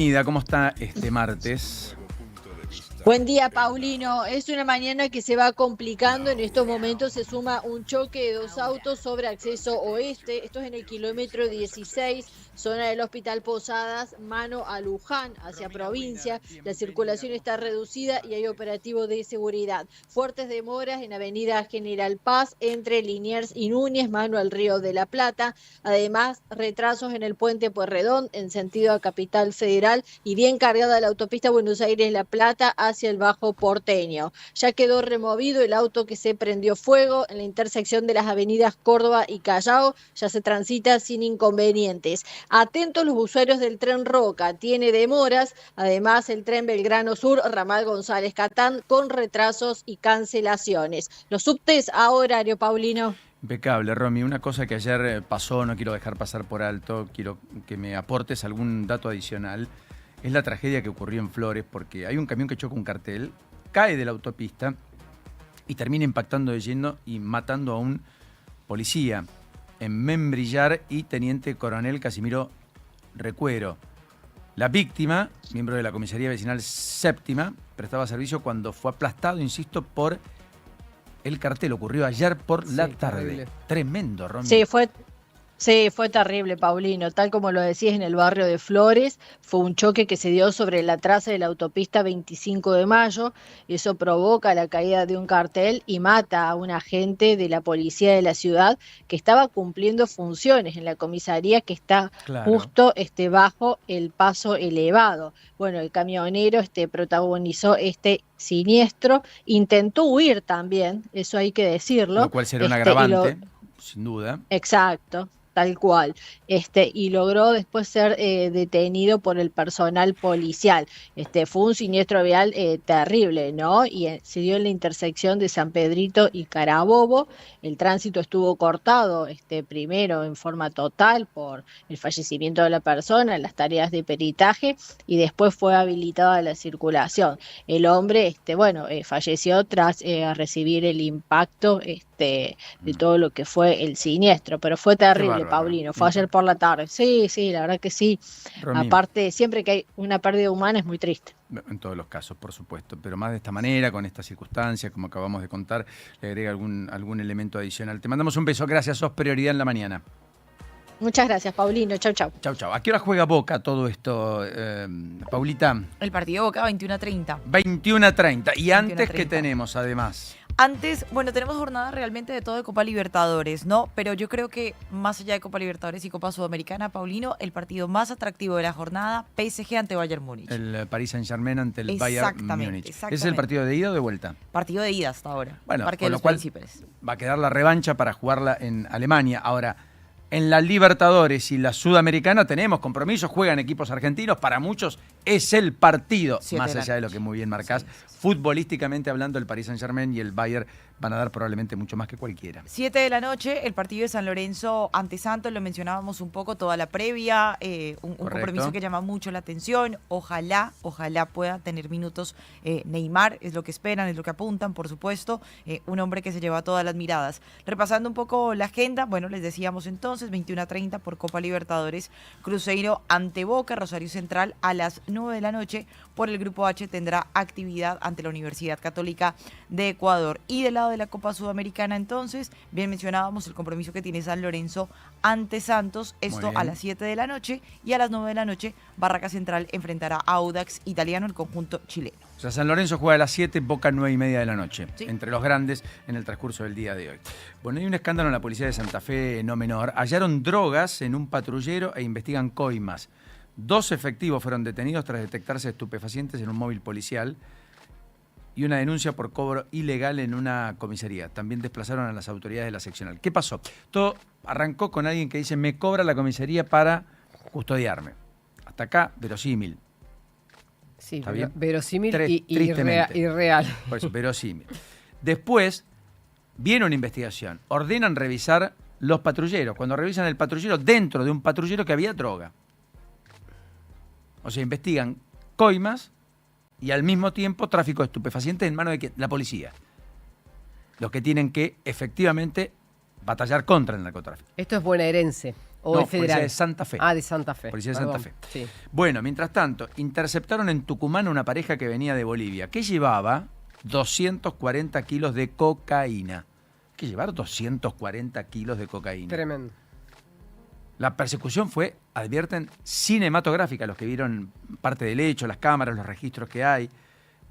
Ida, ¿cómo está este martes? Buen día, Paulino. Es una mañana que se va complicando. En estos momentos se suma un choque de dos autos sobre acceso oeste. Esto es en el kilómetro 16, zona del Hospital Posadas, mano a Luján, hacia provincia. La circulación está reducida y hay operativo de seguridad. Fuertes demoras en Avenida General Paz, entre Liniers y Núñez, mano al Río de la Plata. Además, retrasos en el puente Pueyrredón, en sentido a Capital Federal, y bien cargada la autopista Buenos Aires-La Plata hacia el Bajo Porteño. Ya quedó removido el auto que se prendió fuego en la intersección de las avenidas Córdoba y Callao. Ya se transita sin inconvenientes. Atentos los usuarios del tren Roca, tiene demoras. Además, el tren Belgrano Sur, ramal González Catán, con retrasos y cancelaciones. Los subtes a horario, Paulino. Impecable, Romy. Una cosa que ayer pasó, no quiero dejar pasar por alto, quiero que me aportes algún dato adicional. Es la tragedia que ocurrió en Flores, porque hay un camión que choca un cartel, cae de la autopista y termina impactando de lleno y matando a un policía en Membrillar y teniente coronel Casimiro Recuero. La víctima, miembro de la comisaría vecinal séptima, prestaba servicio cuando fue aplastado, insisto, por el cartel. Ocurrió ayer por la tarde. Terrible. Tremendo, Romy. Sí, fue terrible, Paulino. Tal como lo decías, en el barrio de Flores, fue un choque que se dio sobre la traza de la autopista 25 de Mayo. Eso provoca la caída de un cartel y mata a un agente de la policía de la ciudad que estaba cumpliendo funciones en la comisaría que está justo bajo el paso elevado. Bueno, el camionero protagonizó este siniestro, intentó huir también, eso hay que decirlo. Lo cual será un agravante, sin duda. Exacto. Tal cual, y logró después ser detenido por el personal policial. Fue un siniestro vial terrible, ¿no? Y se dio en la intersección de San Pedrito y Carabobo. El tránsito estuvo cortado, primero en forma total por el fallecimiento de la persona, las tareas de peritaje, y después fue habilitada la circulación. El hombre, falleció tras recibir el impacto, de todo lo que fue el siniestro, pero fue terrible, Paulino, fue ayer por la tarde. Sí, la verdad que sí. Romina. Aparte, siempre que hay una pérdida humana es muy triste. En todos los casos, por supuesto, pero más de esta manera, con estas circunstancias, como acabamos de contar, le agrega algún elemento adicional. Te mandamos un beso, gracias, sos prioridad en la mañana. Muchas gracias, Paulino. Chau, chau. Chau, chau. ¿A qué hora juega Boca todo esto, Paulita? El partido Boca 21:30. 21:30. ¿Y antes 21:30. qué tenemos, además? Antes, tenemos jornada realmente de todo de Copa Libertadores, ¿no? Pero yo creo que más allá de Copa Libertadores y Copa Sudamericana, Paulino, el partido más atractivo de la jornada, PSG ante Bayern Múnich. El Paris Saint-Germain ante el Bayern Múnich. ¿Es el partido de ida o de vuelta? Partido de ida hasta ahora. Bueno, Parque con de lo los cual Príncipes. va a quedar la revancha para jugarla en Alemania. Ahora, en la Libertadores y la Sudamericana tenemos compromisos, juegan equipos argentinos, para muchos es el partido, más allá de lo que muy bien marcás. Sí. Futbolísticamente hablando, el Paris Saint-Germain y el Bayern van a dar probablemente mucho más que cualquiera. 7 de la noche, el partido de San Lorenzo ante Santos, lo mencionábamos un poco toda la previa, un compromiso que llama mucho la atención. Ojalá pueda tener minutos Neymar, es lo que esperan, es lo que apuntan, por supuesto, un hombre que se lleva todas las miradas. Repasando un poco la agenda, les decíamos entonces, 21:30 por Copa Libertadores, Cruzeiro ante Boca, Rosario Central a las 9 de la noche, por el Grupo H tendrá actividad ante la Universidad Católica de Ecuador. Y del lado de la Copa Sudamericana, entonces, bien mencionábamos el compromiso que tiene San Lorenzo ante Santos, esto a las 7 de la noche, y a las 9 de la noche, Barraca Central enfrentará a Audax Italiano, el conjunto chileno. O sea, San Lorenzo juega a las 7, Boca 9:30 de la noche, sí, entre los grandes en el transcurso del día de hoy. Bueno, hay un escándalo en la policía de Santa Fe no menor. Hallaron drogas en un patrullero e investigan coimas. 2 efectivos fueron detenidos tras detectarse estupefacientes en un móvil policial y una denuncia por cobro ilegal en una comisaría. También desplazaron a las autoridades de la seccional. ¿Qué pasó? Todo arrancó con alguien que dice, me cobra la comisaría para custodiarme. Hasta acá, verosímil. Sí, ¿está bien? Verosímil y real. Por eso, verosímil. Después viene una investigación. Ordenan revisar los patrulleros. Cuando revisan el patrullero, dentro de un patrullero que había droga. O sea, investigan coimas y al mismo tiempo tráfico de estupefacientes en manos de la policía. Los que tienen que efectivamente batallar contra el narcotráfico. Esto es bonaerense. ¿O no, es federal? Policía de Santa Fe. Ah, de Santa Fe. Policía de Santa Fe. Sí. Bueno, mientras tanto, interceptaron en Tucumán a una pareja que venía de Bolivia, que llevaba 240 kilos de cocaína. Hay que llevar 240 kilos de cocaína. Tremendo. La persecución fue, advierten, cinematográfica. Los que vieron parte del hecho, las cámaras, los registros que hay.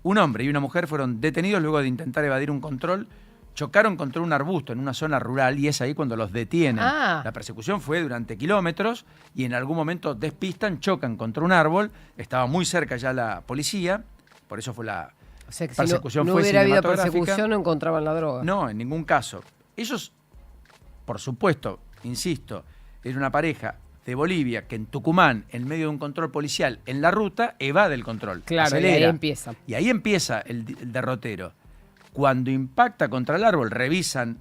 Un hombre y una mujer fueron detenidos luego de intentar evadir un control. Chocaron contra un arbusto en una zona rural y es ahí cuando los detienen. La persecución fue durante kilómetros y en algún momento despistan, chocan contra un árbol. Estaba muy cerca ya la policía, por eso fue la O sea que persecución. si no fue hubiera habido cinematográfica. persecución, no encontraban la droga. No, en ningún caso. Ellos, por supuesto, insisto, era una pareja de Bolivia que en Tucumán, en medio de un control policial en la ruta, evade el control. Claro, acelera. y ahí empieza. Y ahí empieza el derrotero. Cuando impacta contra el árbol, revisan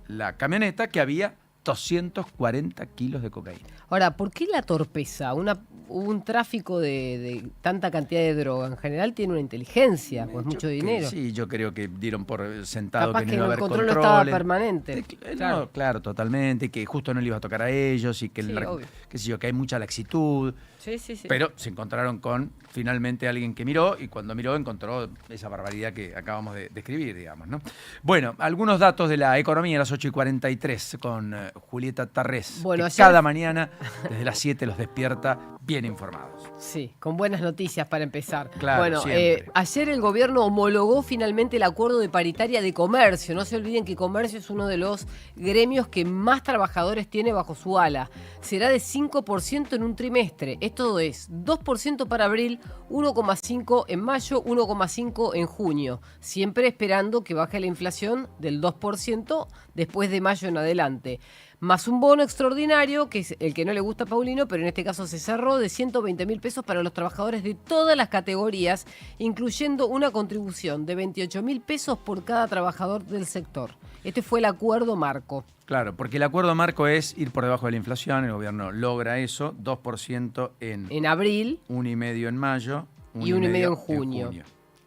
la camioneta que había 240 kilos de cocaína. Ahora, ¿por qué la torpeza? Un tráfico de tanta cantidad de droga en general tiene una inteligencia, pues mucho dinero. Sí, yo creo que dieron por sentado Capaz que no iba a haber el control controles. no estaba permanente. No, claro, totalmente, que justo no le iba a tocar a ellos y que, Sí, obvio. qué sé yo, que hay mucha laxitud. Sí, sí, sí. Pero se encontraron con finalmente alguien que miró y cuando miró encontró esa barbaridad que acabamos de describir, digamos, ¿no? Bueno, algunos datos de la economía a las 8:43 con Julieta Tarrés, Bueno, que ayer... cada mañana desde las 7 los despierta bien informados. Sí, con buenas noticias para empezar. Claro, bueno, siempre. ayer el gobierno homologó finalmente el acuerdo de paritaria de comercio. No se olviden que comercio es uno de los gremios que más trabajadores tiene bajo su ala. Será de 5% en un trimestre. Esto es 2% para abril, 1,5% en mayo, 1,5% en junio. Siempre esperando que baje la inflación del 2% después de mayo en adelante. Más un bono extraordinario, que es el que no le gusta a Paulino, pero en este caso se cerró, de 120.000 pesos para los trabajadores de todas las categorías, incluyendo una contribución de 28.000 pesos por cada trabajador del sector. Este fue el acuerdo marco. Claro, porque el acuerdo marco es ir por debajo de la inflación, el gobierno logra eso, 2% en abril, 1,5% en mayo, y 1,5% en junio.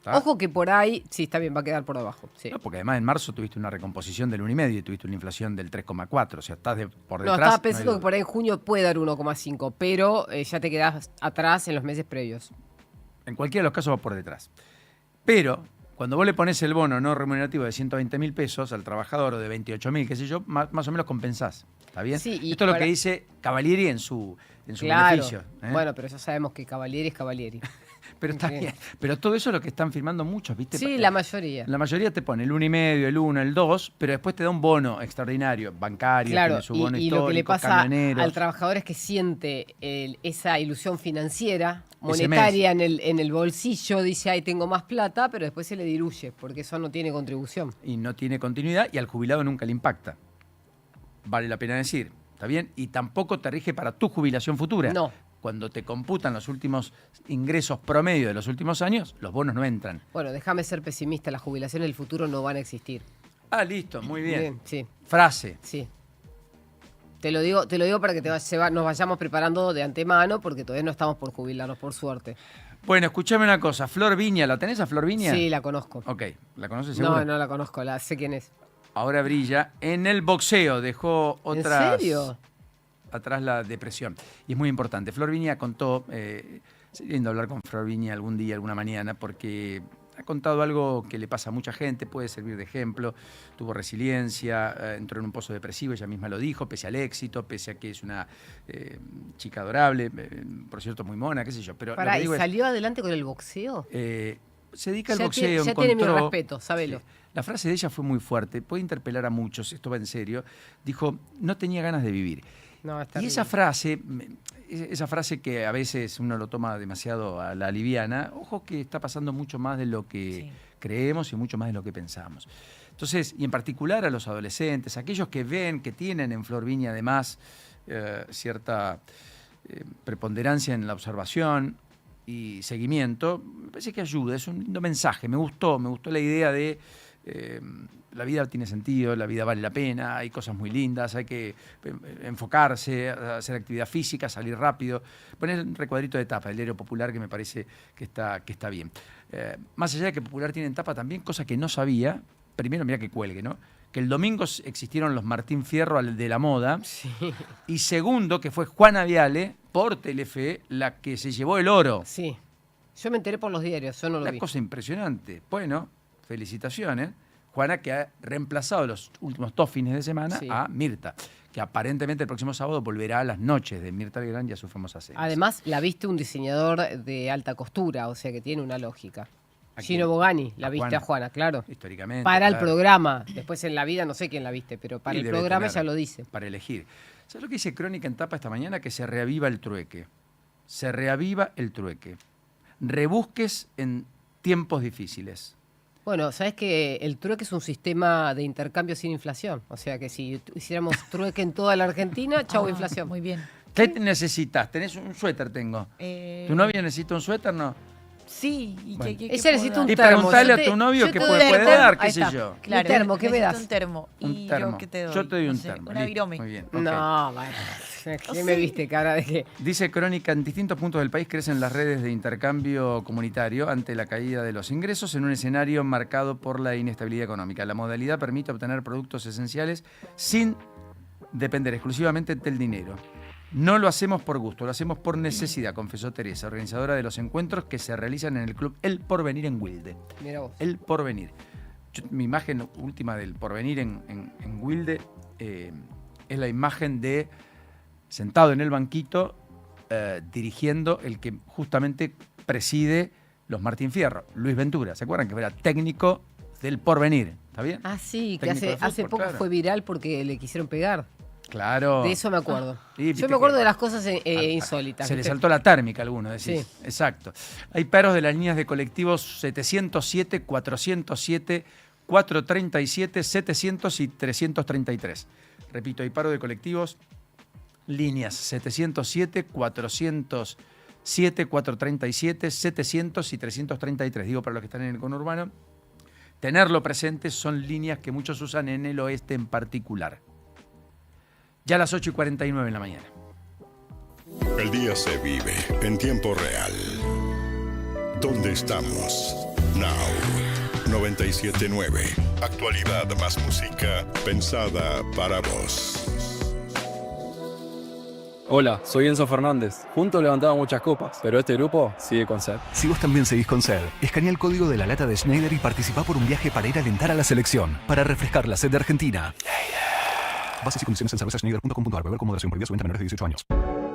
¿Está? Ojo que por ahí, sí, está bien, va a quedar por debajo. Sí. No, porque además en marzo tuviste una recomposición del 1,5% y tuviste una inflación del 3,4%. O sea, estás por detrás. No, estaba pensando no que por ahí en junio puede dar 1,5%, pero ya te quedás atrás en los meses previos. En cualquiera de los casos va por detrás. Pero cuando vos le pones el bono no remunerativo de 120.000 pesos al trabajador o de 28.000, qué sé yo, más o menos compensás. ¿Está bien? Sí, y esto es lo que dice Cavalieri en su claro. beneficio. Bueno, pero ya sabemos que Cavalieri es Cavalieri. Pero está bien. Pero todo eso es lo que están firmando muchos, ¿viste? Sí, la mayoría. La mayoría te pone el 1,5%, el 1%, el 2%, pero después te da un bono extraordinario, bancario, Claro, tiene su bono y histórico, lo que le pasa camioneros. al trabajador es que siente esa ilusión financiera, Ese monetaria en el bolsillo, dice, ay, tengo más plata, pero después se le diluye, porque eso no tiene contribución. Y no tiene continuidad y al jubilado nunca le impacta. Vale la pena decir, ¿está bien? Y tampoco te rige para tu jubilación futura. No. Cuando te computan los últimos ingresos promedio de los últimos años, los bonos no entran. Bueno, déjame ser pesimista, las jubilaciones del futuro no van a existir. Ah, listo, muy bien. Sí, Frase. sí. Te lo digo para que nos vayamos preparando de antemano, porque todavía no estamos por jubilarnos, por suerte. Bueno, escúchame una cosa. Flor Viña, ¿la tenés a Flor Viña? Sí, la conozco. Ok, ¿la conoces seguro? No la conozco, sé quién es. Ahora brilla en el boxeo. Dejó otras... ¿En serio? Atrás la depresión. Y es muy importante. Flor Viña contó, sería lindo hablar con Flor Viña algún día, alguna mañana, porque ha contado algo que le pasa a mucha gente, puede servir de ejemplo. Tuvo resiliencia, entró en un pozo depresivo, ella misma lo dijo, pese al éxito, pese a que es una chica adorable, por cierto muy mona, qué sé yo. Pero ¿Y salió adelante con el boxeo? Se dedica al boxeo. Ya tiene mi respeto, sábelo. Sí. La frase de ella fue muy fuerte, puede interpelar a muchos, esto va en serio. Dijo, no tenía ganas de vivir. No, y esa frase que a veces uno lo toma demasiado a la liviana, ojo que está pasando mucho más de lo que creemos y mucho más de lo que pensamos. Entonces, y en particular a los adolescentes, aquellos que ven, que tienen en Flor Viña además cierta preponderancia en la observación y seguimiento, me parece que ayuda, es un lindo mensaje. Me gustó la idea de... la vida tiene sentido, la vida vale la pena, hay cosas muy lindas, hay que enfocarse, hacer actividad física, salir rápido, poner un recuadrito de tapa, el diario Popular, que me parece que está bien. Más allá de que Popular tiene en tapa también, cosa que no sabía, primero mira que cuelgue, ¿no? que el domingo existieron los Martín Fierro de la moda, y segundo, que fue Juana Viale, por Telefe, la que se llevó el oro. Sí, yo me enteré por los diarios, yo no lo vi. Una cosa impresionante. Bueno, felicitaciones. Juana, que ha reemplazado los últimos 2 fines de semana a Mirta, que aparentemente el próximo sábado volverá a las noches de Mirta Legrand y a su famosa serie. Además, la viste un diseñador de alta costura, o sea que tiene una lógica. Gino Bogani, la viste a Juana, claro. Históricamente. Para el programa. Después en la vida no sé quién la viste, pero para el programa ya lo dice. Para elegir. ¿Sabes lo que dice Crónica en tapa esta mañana? Que se reaviva el trueque. Se reaviva el trueque. Rebusques en tiempos difíciles. Bueno, sabes que el trueque es un sistema de intercambio sin inflación. O sea que si hiciéramos trueque en toda la Argentina, chau inflación. Muy bien. ¿Qué necesitas? ¿Tenés un suéter? Tengo. ¿Tu novia necesita un suéter? No. Sí. ¿Y bueno. Ella necesita un y termo. preguntale a tu novio qué puede dar, qué sé yo. Claro, un termo, ¿qué me das? Un termo. Un termo. ¿Yo qué te doy? Yo te doy un No sé, termo. Una virome. Muy bien. Okay. No, bueno. ¿Qué me viste, cara de qué? Dice Crónica, en distintos puntos del país crecen las redes de intercambio comunitario ante la caída de los ingresos en un escenario marcado por la inestabilidad económica. La modalidad permite obtener productos esenciales sin depender exclusivamente del dinero. No lo hacemos por gusto, lo hacemos por necesidad, confesó Teresa, organizadora de los encuentros que se realizan en el club El Porvenir en Wilde. Mira vos. El Porvenir. Mi imagen última del Porvenir en Wilde es la imagen de sentado en el banquito dirigiendo el que justamente preside los Martín Fierro, Luis Ventura. ¿Se acuerdan que era técnico del Porvenir? ¿Está bien? Ah, sí, que Técnico de fútbol, hace poco claro. fue viral porque le quisieron pegar. Claro. De eso me acuerdo. Sí, Yo me acuerdo de las cosas insólitas. Se le ¿viste? saltó la térmica a alguno, decís. Sí. Exacto. Hay paros de las líneas de colectivos 707, 407, 437, 700 y 333. Repito, hay paro de colectivos, líneas 707, 407, 437, 700 y 333. Digo para los que están en el conurbano, tenerlo presente, son líneas que muchos usan en el oeste en particular. Ya a las 8:49 en la mañana. El día se vive en tiempo real. ¿Dónde estamos? Now. 97.9. Actualidad más música pensada para vos. Hola, soy Enzo Fernández. Juntos levantamos muchas copas, pero este grupo sigue con sed. Si vos también seguís con sed, escanea el código de la lata de Schneider y participá por un viaje para ir a alentar a la selección, para refrescar la sed de Argentina. Bases y condiciones en cervezaschneider.com.ar. Beber con moderación, prohibida su venta a menores de 18 años.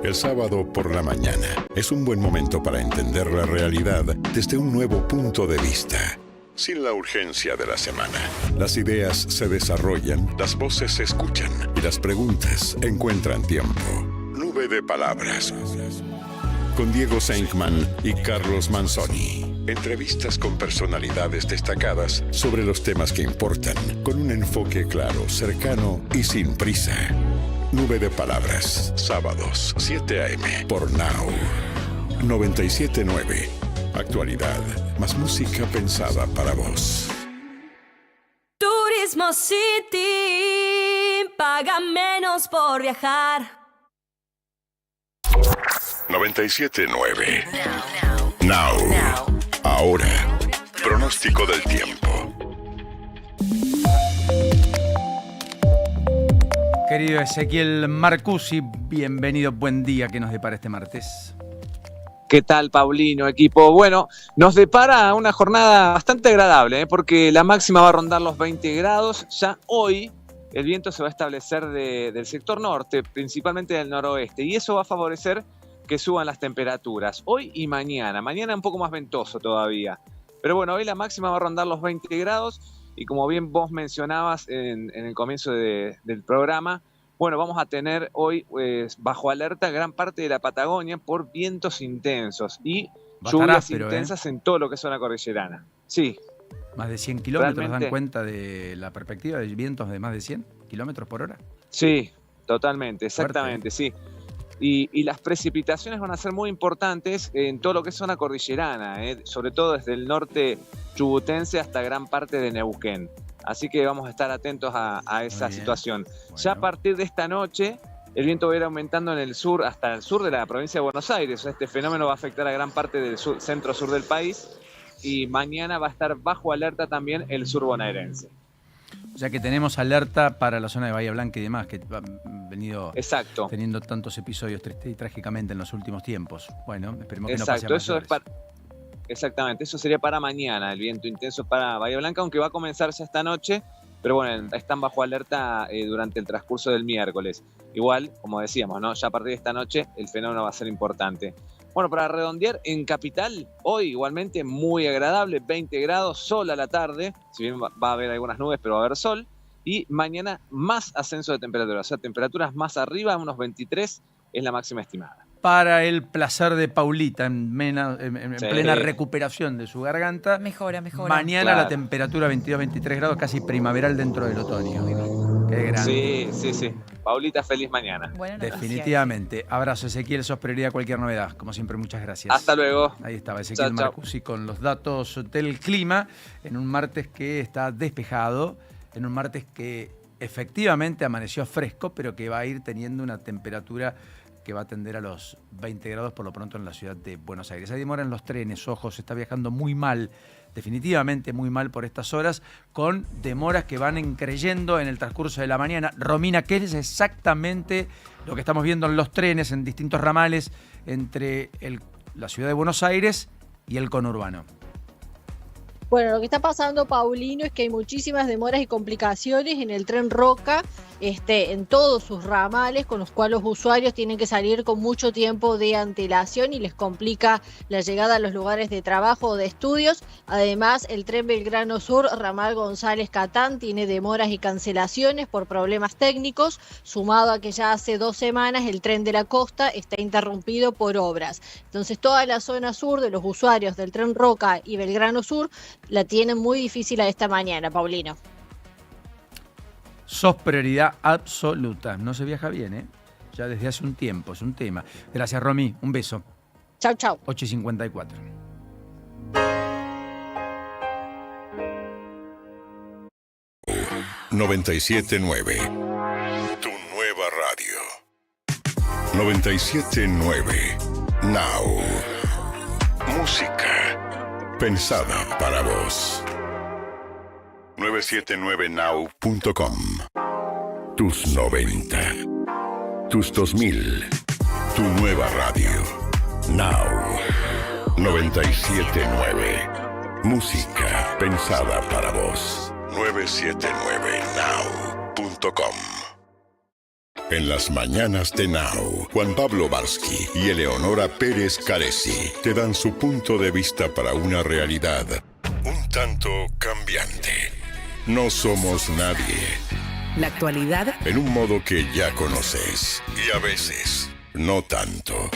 El sábado por la mañana es un buen momento para entender la realidad desde un nuevo punto de vista. Sin la urgencia de la semana. Las ideas se desarrollan, las voces se escuchan y las preguntas encuentran tiempo. Nube de palabras. Con Diego Senkman y Carlos Manzoni. Entrevistas con personalidades destacadas sobre los temas que importan, con un enfoque claro, cercano y sin prisa. Nube de palabras, sábados, 7 a.m. por Now. 97.9. Actualidad, más música pensada para vos. Turismo City, paga menos por viajar. 97.9. Now. Ahora. Pronóstico del tiempo. Querido Ezequiel Marcusi, bienvenido, buen día que nos depara este martes. ¿Qué tal, Paulino, equipo? Bueno, nos depara una jornada bastante agradable, porque la máxima va a rondar los 20 grados. Ya hoy el viento se va a establecer del sector norte, principalmente del noroeste, y eso va a favorecer que suban las temperaturas. Hoy y mañana. Mañana un poco más ventoso todavía. Pero bueno, hoy la máxima va a rondar los 20 grados, y como bien vos mencionabas en el comienzo del programa, bueno, vamos a tener hoy bajo alerta gran parte de la Patagonia por vientos intensos y lluvias intensas en todo lo que es zona cordillerana. Sí. Más de 100 kilómetros Realmente. dan cuenta de la perspectiva de vientos de más de 100 kilómetros por hora. Sí, totalmente, exactamente, Fuerte. sí. Y las precipitaciones van a ser muy importantes en todo lo que es zona cordillerana, sobre todo desde el norte chubutense hasta gran parte de Neuquén. Así que vamos a estar atentos a esa bien. situación. Bueno. Ya a partir de esta noche, el viento va a ir aumentando en el sur, hasta el sur de la provincia de Buenos Aires. Este fenómeno va a afectar a gran parte del centro-sur del país. Y mañana va a estar bajo alerta también el sur bonaerense. O sea que tenemos alerta para la zona de Bahía Blanca y demás, que han venido teniendo tantos episodios tristes y trágicamente en los últimos tiempos. Bueno, esperemos que no pase a mayores. Exactamente, eso sería para mañana, el viento intenso para Bahía Blanca, aunque va a comenzar ya esta noche, pero bueno, están bajo alerta durante el transcurso del miércoles. Igual, como decíamos, ¿no? Ya a partir de esta noche el fenómeno va a ser importante. Bueno, para redondear, en Capital, hoy igualmente muy agradable, 20 grados, sol a la tarde, si bien va a haber algunas nubes, pero va a haber sol, y mañana más ascenso de temperatura, o sea, temperaturas más arriba, unos 23 es la máxima estimada. Para el placer de Paulita, en plena recuperación de su garganta. Mejora. Mañana la temperatura 22-23 grados, casi primaveral dentro del otoño. Qué grande. Sí. Paulita, feliz mañana. Definitivamente. Abrazo, Ezequiel, sos prioridad cualquier novedad. Como siempre, muchas gracias. Hasta luego. Ahí estaba Ezequiel Marcusi con los datos del clima en un martes que está despejado, en un martes que efectivamente amaneció fresco, pero que va a ir teniendo una temperatura que va a tender a los 20 grados por lo pronto en la ciudad de Buenos Aires. Hay demora en los trenes, ojo, se está viajando muy mal, definitivamente muy mal por estas horas, con demoras que van encreyendo en el transcurso de la mañana. Romina, ¿qué es exactamente lo que estamos viendo en los trenes, en distintos ramales entre la ciudad de Buenos Aires y el conurbano? Bueno, lo que está pasando, Paulino, es que hay muchísimas demoras y complicaciones en el tren Roca, en todos sus ramales, con los cuales los usuarios tienen que salir con mucho tiempo de antelación y les complica la llegada a los lugares de trabajo o de estudios. Además, el tren Belgrano Sur, ramal González Catán, tiene demoras y cancelaciones por problemas técnicos, sumado a que ya hace 2 semanas el tren de la costa está interrumpido por obras. Entonces, toda la zona sur de los usuarios del tren Roca y Belgrano Sur la tienen muy difícil a esta mañana, Paulino. Sos prioridad absoluta. No se viaja bien, ¿eh? Ya desde hace un tiempo, es un tema. Gracias, Romy. Un beso. Chau, chau. 8:54. ...97.9... Tu nueva radio. 97.9... Now. Música pensada para vos. 979now.com. Tus 90. Tus 2000. Tu nueva radio. Now. 97.9. Música pensada para vos. 979now.com. En las mañanas de Now, Juan Pablo Barsky y Eleonora Pérez Caresi te dan su punto de vista para una realidad un tanto cambiante. No somos nadie. La actualidad en un modo que ya conoces y a veces no tanto.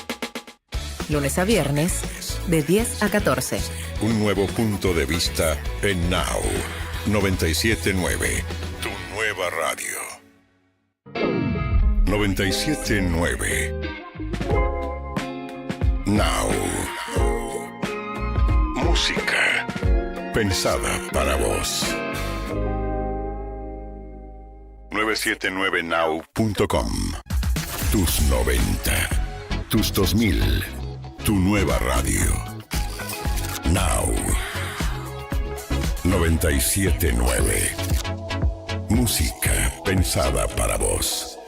Lunes a viernes, de 10 a 14. Un nuevo punto de vista en Now. 97.9. Tu nueva radio. 97.9. Now. Música pensada para vos. 979now.com. Tus 90. Tus 2000. Tu nueva radio. Now. 97.9. Música pensada para vos.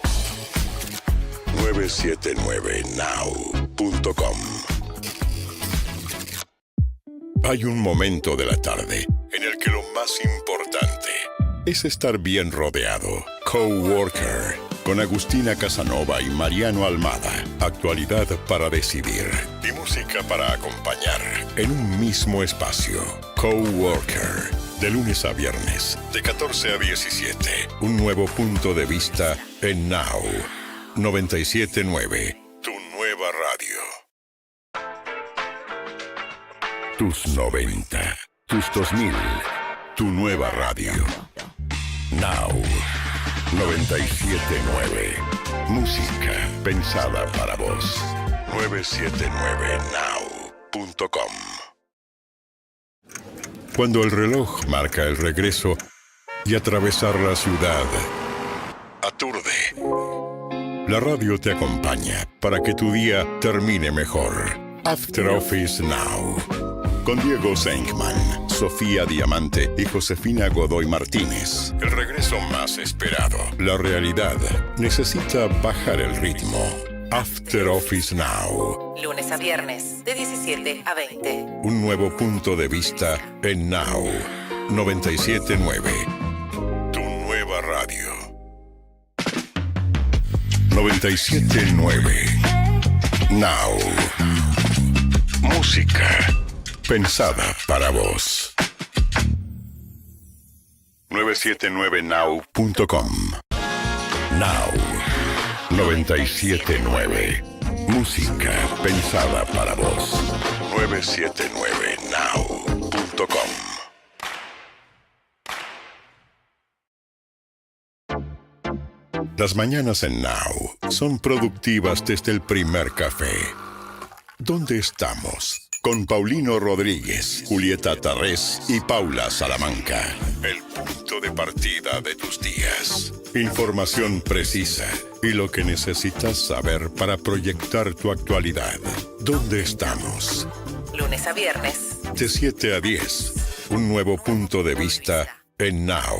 979now.com. Hay un momento de la tarde en el que lo más importante es estar bien rodeado. Coworker, con Agustina Casanova y Mariano Almada. Actualidad para decidir y música para acompañar en un mismo espacio. Coworker, de lunes a viernes, de 14 a 17. Un nuevo punto de vista en Now. 97.9, tu nueva radio. Tus 90, tus 2000, tu nueva radio. Now. 97.9. Música pensada para vos. 979now.com. Cuando el reloj marca el regreso y atravesar la ciudad aturde, la radio te acompaña para que tu día termine mejor. After Office Now. Con Diego Senkman, Sofía Diamante y Josefina Godoy Martínez. El regreso más esperado. La realidad necesita bajar el ritmo. After Office Now. Lunes a viernes, de 17 a 20. Un nuevo punto de vista en Now 97.9. Tu nueva radio. 97.9. Now. Música pensada para vos. 979now.com. Now 97.9. Música pensada para vos. 979now.com. Las mañanas en Now son productivas desde el primer café. ¿Dónde estamos? Con Paulino Rodríguez, Julieta Tarrés y Paula Salamanca. El punto de partida de tus días. Información precisa y lo que necesitas saber para proyectar tu actualidad. ¿Dónde estamos? Lunes a viernes. De 7 a 10. Un nuevo punto de vista en Now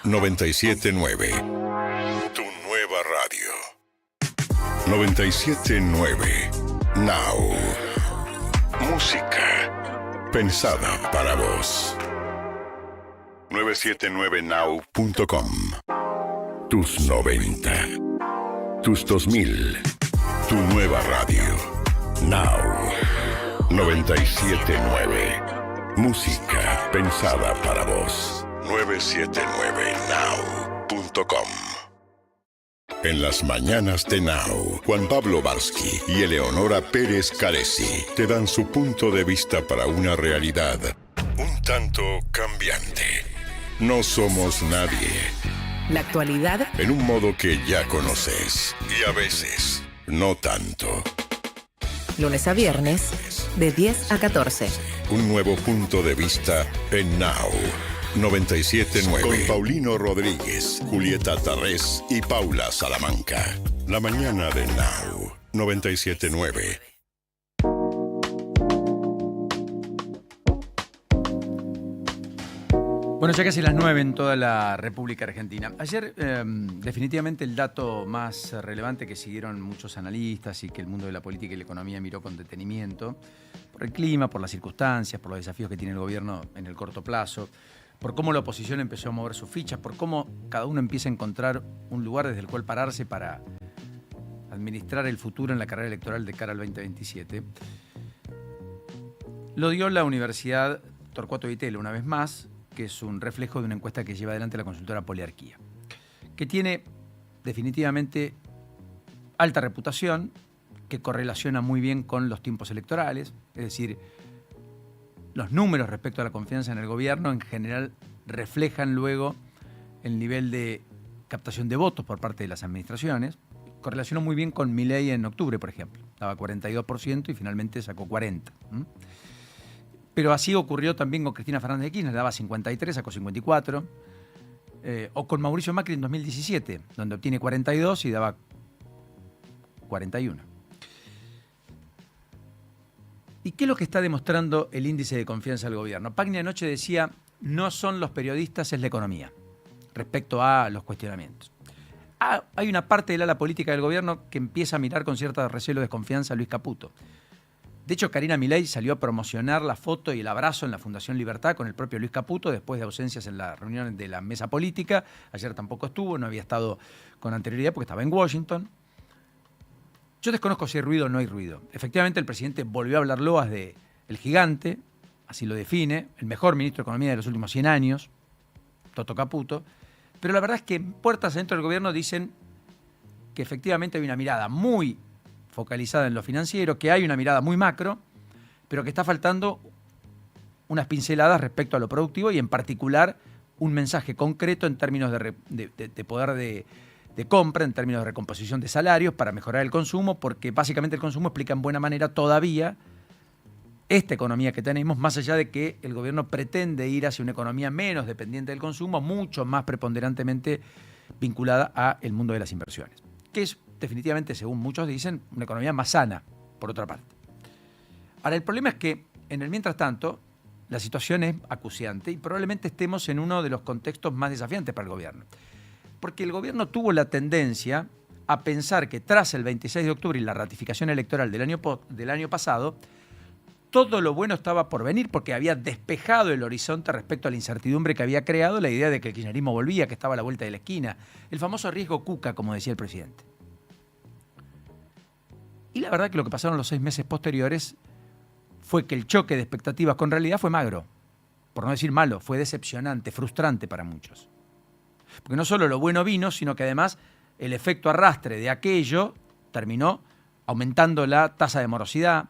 97.9. Tu nueva radio. 97.9. Now. Música pensada para vos. 979now.com. Tus 90. Tus 2000. Tu nueva radio. Now 97.9. Música pensada para vos. 979now.com. En las mañanas de Now, Juan Pablo Barsky y Eleonora Pérez Caresi te dan su punto de vista para una realidad un tanto cambiante. No somos nadie. La actualidad En un modo que ya conoces y a veces no tanto. lunes a viernes, de 10 a 14. Un nuevo punto de vista en Now 97.9. Con Paulino Rodríguez, Julieta Tarrés y Paula Salamanca. La mañana de Now 97.9. Bueno, ya casi las 9 en toda la República Argentina. Ayer, definitivamente el dato más relevante que siguieron muchos analistas y que el mundo de la política y la economía miró con detenimiento, por el clima, por las circunstancias, por los desafíos que tiene el gobierno en el corto plazo, por cómo la oposición empezó a mover sus fichas, por cómo cada uno empieza a encontrar un lugar desde el cual pararse para administrar el futuro en la carrera electoral de cara al 2027. Lo dio la Universidad Torcuato Di Tella una vez más, que es un reflejo de una encuesta que lleva adelante la consultora Poliarquía, que tiene definitivamente alta reputación, que correlaciona muy bien con los tiempos electorales, es decir, los números respecto a la confianza en el gobierno en general reflejan luego el nivel de captación de votos por parte de las administraciones. Correlacionó muy bien con Milei en octubre, por ejemplo. Daba 42% y finalmente sacó 40%. Pero así ocurrió también con Cristina Fernández de Kirchner, daba 53, sacó 54. O con Mauricio Macri en 2017, donde obtiene 42 y daba 41. ¿Y qué es lo que está demostrando el índice de confianza del gobierno? Pagni anoche decía, no son los periodistas, es la economía, respecto a los cuestionamientos. Hay una parte del ala política del gobierno que empieza a mirar con cierta recelo o desconfianza a Luis Caputo. De hecho, Karina Milei salió a promocionar la foto y el abrazo en la Fundación Libertad con el propio Luis Caputo después de ausencias en la reunión de la mesa política. Ayer tampoco estuvo, no había estado con anterioridad porque estaba en Washington. Yo desconozco si hay ruido o no hay ruido. Efectivamente, el presidente volvió a hablar loas de el gigante, así lo define, el mejor ministro de Economía de los últimos 100 años, Toto Caputo. Pero la verdad es que en puertas adentro del gobierno dicen que efectivamente hay una mirada muy focalizada en lo financiero, que hay una mirada muy macro, pero que está faltando unas pinceladas respecto a lo productivo y en particular un mensaje concreto en términos de poder de compra, en términos de recomposición de salarios para mejorar el consumo, porque básicamente el consumo explica en buena manera todavía esta economía que tenemos, más allá de que el gobierno pretende ir hacia una economía menos dependiente del consumo, mucho más preponderantemente vinculada al mundo de las inversiones, que es definitivamente, según muchos dicen, una economía más sana, por otra parte. Ahora, el problema es que, en el mientras tanto, la situación es acuciante y probablemente estemos en uno de los contextos más desafiantes para el gobierno. Porque el gobierno tuvo la tendencia a pensar que tras el 26 de octubre y la ratificación electoral del año pasado, todo lo bueno estaba por venir porque había despejado el horizonte respecto a la incertidumbre que había creado la idea de que el kirchnerismo volvía, que estaba a la vuelta de la esquina. El famoso riesgo Cuca, como decía el presidente. Y la verdad que lo que pasaron los 6 meses posteriores fue que el choque de expectativas con realidad fue magro. Por no decir malo, fue decepcionante, frustrante para muchos. Porque no solo lo bueno vino, sino que además el efecto arrastre de aquello terminó aumentando la tasa de morosidad,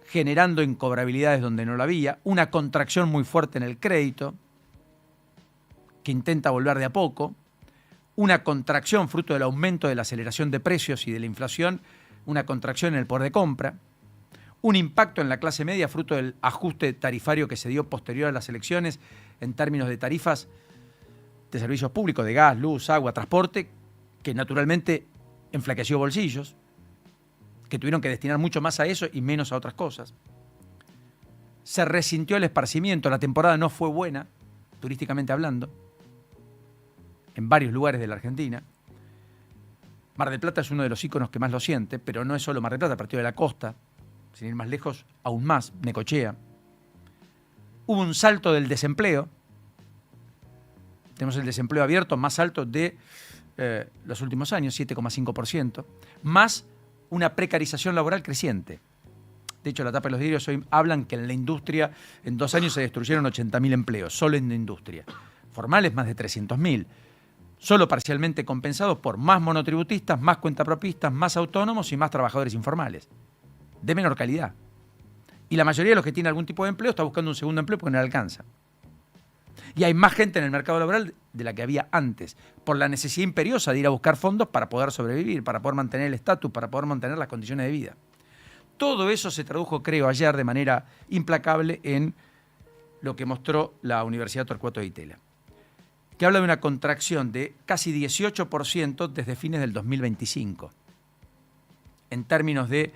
generando incobrabilidades donde no la había, una contracción muy fuerte en el crédito, que intenta volver de a poco, una contracción fruto del aumento de la aceleración de precios y de la inflación, una contracción en el poder de compra, un impacto en la clase media fruto del ajuste tarifario que se dio posterior a las elecciones en términos de tarifas de servicios públicos, de gas, luz, agua, transporte, que naturalmente enflaqueció bolsillos, que tuvieron que destinar mucho más a eso y menos a otras cosas. Se resintió el esparcimiento, la temporada no fue buena, turísticamente hablando, en varios lugares de la Argentina. Mar del Plata es uno de los íconos que más lo siente, pero no es solo Mar del Plata, partido de la costa, sin ir más lejos, aún más, Necochea. Hubo un salto del desempleo. Tenemos el desempleo abierto más alto de los últimos años, 7,5%, más una precarización laboral creciente. De hecho, la tapa de los diarios hoy hablan que en la industria en 2 años se destruyeron 80.000 empleos, solo en la industria. Formales, más de 300.000. Solo parcialmente compensados por más monotributistas, más cuentapropistas, más autónomos y más trabajadores informales. De menor calidad. Y la mayoría de los que tienen algún tipo de empleo está buscando un segundo empleo porque no le alcanza. Y hay más gente en el mercado laboral de la que había antes, por la necesidad imperiosa de ir a buscar fondos para poder sobrevivir, para poder mantener el estatus, para poder mantener las condiciones de vida. Todo eso se tradujo, creo, ayer de manera implacable en lo que mostró la Universidad Torcuato de Itela, que habla de una contracción de casi 18% desde fines del 2025, en términos de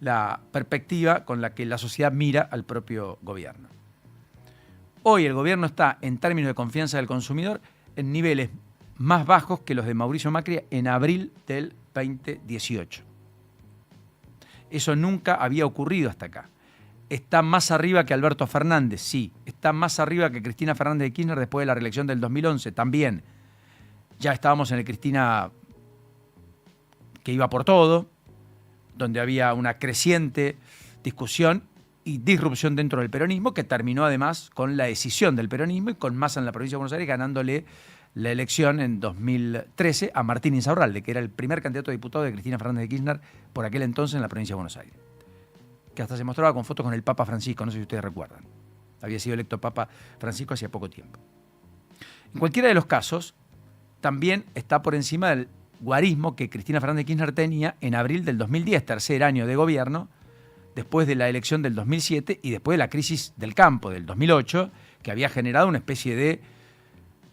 la perspectiva con la que la sociedad mira al propio gobierno. Hoy el gobierno está, en términos de confianza del consumidor, en niveles más bajos que los de Mauricio Macri en abril del 2018. Eso nunca había ocurrido hasta acá. Está más arriba que Alberto Fernández, sí. Está más arriba que Cristina Fernández de Kirchner después de la reelección del 2011, también. Ya estábamos en el Cristina que iba por todo, donde había una creciente discusión y disrupción dentro del peronismo, que terminó además con la decisión del peronismo y con Massa en la provincia de Buenos Aires ganándole la elección en 2013 a Martín Insaurralde, que era el primer candidato a diputado de Cristina Fernández de Kirchner por aquel entonces en la provincia de Buenos Aires. Que hasta se mostraba con fotos con el Papa Francisco, no sé si ustedes recuerdan. Había sido electo Papa Francisco hacía poco tiempo. En cualquiera de los casos, también está por encima del guarismo que Cristina Fernández de Kirchner tenía en abril del 2010, tercer año de gobierno, después de la elección del 2007 y después de la crisis del campo del 2008, que había generado una especie de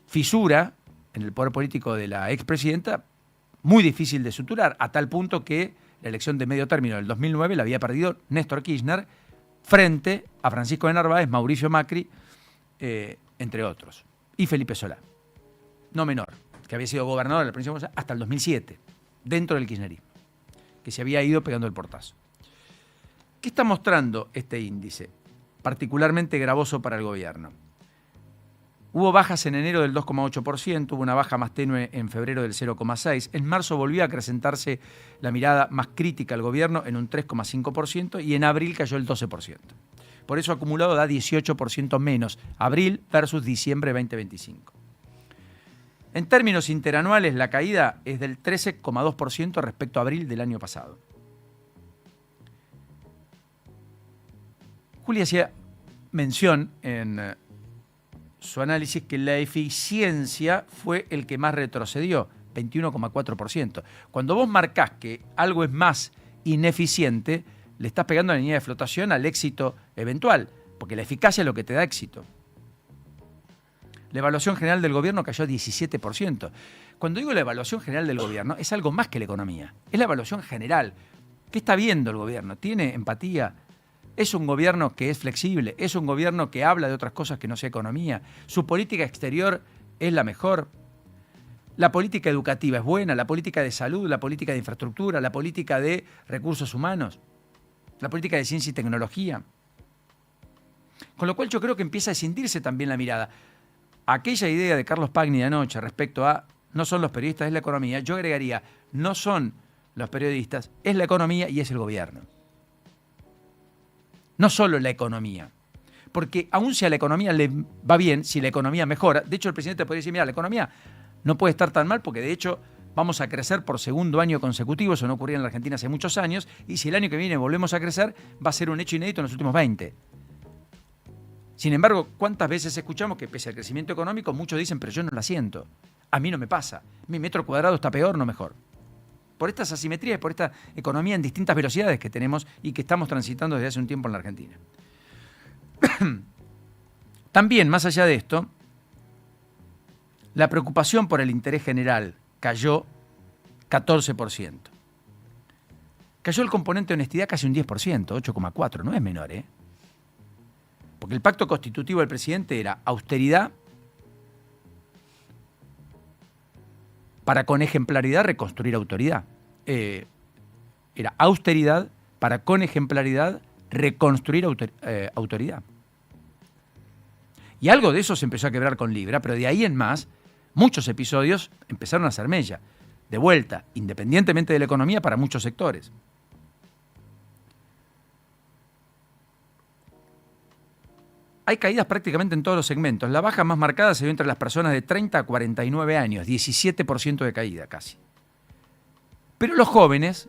fisura en el poder político de la expresidenta muy difícil de suturar, a tal punto que la elección de medio término del 2009 la había perdido Néstor Kirchner frente a Francisco de Narváez, Mauricio Macri, entre otros, y Felipe Solá, no menor, que había sido gobernador de la provincia de Buenos Aires hasta el 2007, dentro del kirchnerismo, que se había ido pegando el portazo. ¿Qué está mostrando este índice, particularmente gravoso para el gobierno? Hubo bajas en enero del 2,8%, hubo una baja más tenue en febrero del 0,6%, en marzo volvió a acrecentarse la mirada más crítica al gobierno en un 3,5% y en abril cayó el 12%. Por eso acumulado da 18% menos, abril versus diciembre 2025. En términos interanuales, la caída es del 13,2% respecto a abril del año pasado. Julia hacía mención en su análisis que la eficiencia fue el que más retrocedió, 21,4%. Cuando vos marcás que algo es más ineficiente, le estás pegando la línea de flotación al éxito eventual, porque la eficacia es lo que te da éxito. La evaluación general del gobierno cayó 17%. Cuando digo la evaluación general del gobierno, es algo más que la economía. Es la evaluación general. ¿Qué está viendo el gobierno? ¿Tiene empatía Es un gobierno que es flexible, es un gobierno que habla de otras cosas que no sea economía. Su política exterior es la mejor. La política educativa es buena, la política de salud, la política de infraestructura, la política de recursos humanos, la política de ciencia y tecnología. Con lo cual yo creo que empieza a escindirse también la mirada. Aquella idea de Carlos Pagni de anoche respecto a no son los periodistas, es la economía, yo agregaría, no son los periodistas, es la economía y es el gobierno. No solo la economía. Porque aun si a la economía le va bien, si la economía mejora, de hecho el presidente podría decir, mira, la economía no puede estar tan mal porque de hecho vamos a crecer por segundo año consecutivo, eso no ocurría en la Argentina hace muchos años, y si el año que viene volvemos a crecer, va a ser un hecho inédito en los últimos 20. Sin embargo, ¿cuántas veces escuchamos que pese al crecimiento económico, muchos dicen, pero yo no la siento? A mí no me pasa. Mi metro cuadrado está peor, no mejor. Por estas asimetrías, por esta economía en distintas velocidades que tenemos y que estamos transitando desde hace un tiempo en la Argentina. También, más allá de esto, la preocupación por el interés general cayó 14%. Cayó el componente de honestidad casi un 10%, 8,4%, no es menor, ¿eh? Porque el pacto constitutivo del presidente era austeridad para con ejemplaridad reconstruir autoridad. Era austeridad para con ejemplaridad reconstruir autoridad. Y algo de eso se empezó a quebrar con Libra, pero de ahí en más, muchos episodios empezaron a hacer mella. De vuelta, independientemente de la economía, para muchos sectores. Hay caídas prácticamente en todos los segmentos. La baja más marcada se dio entre las personas de 30 a 49 años, 17% de caída casi. Pero los jóvenes,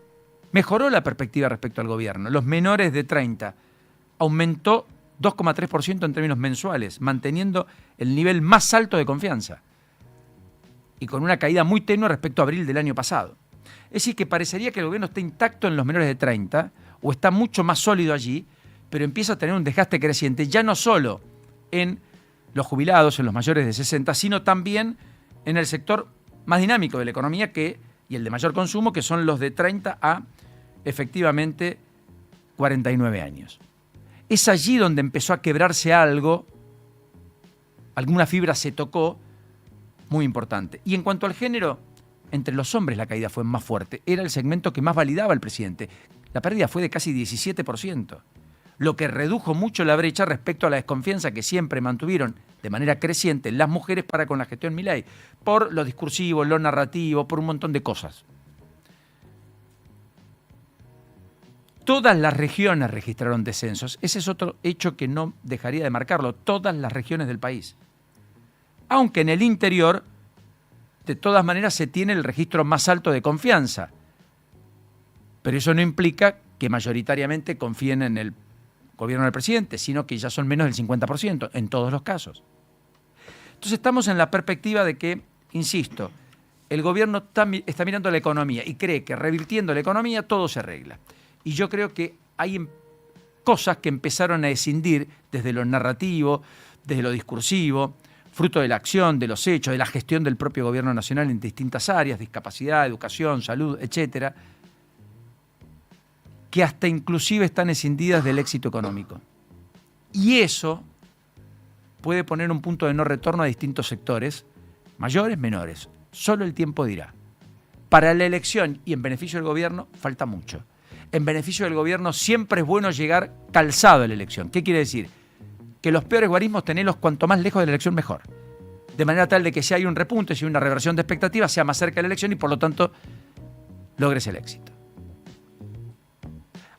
mejoró la perspectiva respecto al gobierno. Los menores de 30 aumentó 2,3% en términos mensuales, manteniendo el nivel más alto de confianza. Y con una caída muy tenue respecto a abril del año pasado. Es decir, que parecería que el gobierno está intacto en los menores de 30, o está mucho más sólido allí, pero empieza a tener un desgaste creciente, ya no solo en los jubilados, en los mayores de 60, sino también en el sector más dinámico de la economía y el de mayor consumo, que son los de 30 a, efectivamente, 49 años. Es allí donde empezó a quebrarse algo, alguna fibra se tocó, muy importante. Y en cuanto al género, entre los hombres la caída fue más fuerte. Era el segmento que más validaba al presidente. La pérdida fue de casi 17%. Lo que redujo mucho la brecha respecto a la desconfianza que siempre mantuvieron de manera creciente las mujeres para con la gestión Milei, por lo discursivo, lo narrativo, por un montón de cosas. Todas las regiones registraron descensos. Ese es otro hecho que no dejaría de marcarlo. Todas las regiones del país. Aunque en el interior, de todas maneras, se tiene el registro más alto de confianza. Pero eso no implica que mayoritariamente confíen en el gobierno del presidente, sino que ya son menos del 50% en todos los casos. Entonces estamos en la perspectiva de que, insisto, el gobierno está mirando la economía y cree que revirtiendo la economía todo se arregla. Y yo creo que hay cosas que empezaron a escindir desde lo narrativo, desde lo discursivo, fruto de la acción, de los hechos, de la gestión del propio gobierno nacional en distintas áreas, discapacidad, educación, salud, etcétera, que hasta inclusive están escindidas del éxito económico. Y eso puede poner un punto de no retorno a distintos sectores, mayores, menores. Solo el tiempo dirá. Para la elección y en beneficio del gobierno falta mucho. En beneficio del gobierno siempre es bueno llegar calzado a la elección. ¿Qué quiere decir? Que los peores guarismos tenerlos cuanto más lejos de la elección mejor. De manera tal de que si hay un repunte, si hay una reversión de expectativas, sea más cerca de la elección y por lo tanto logres el éxito.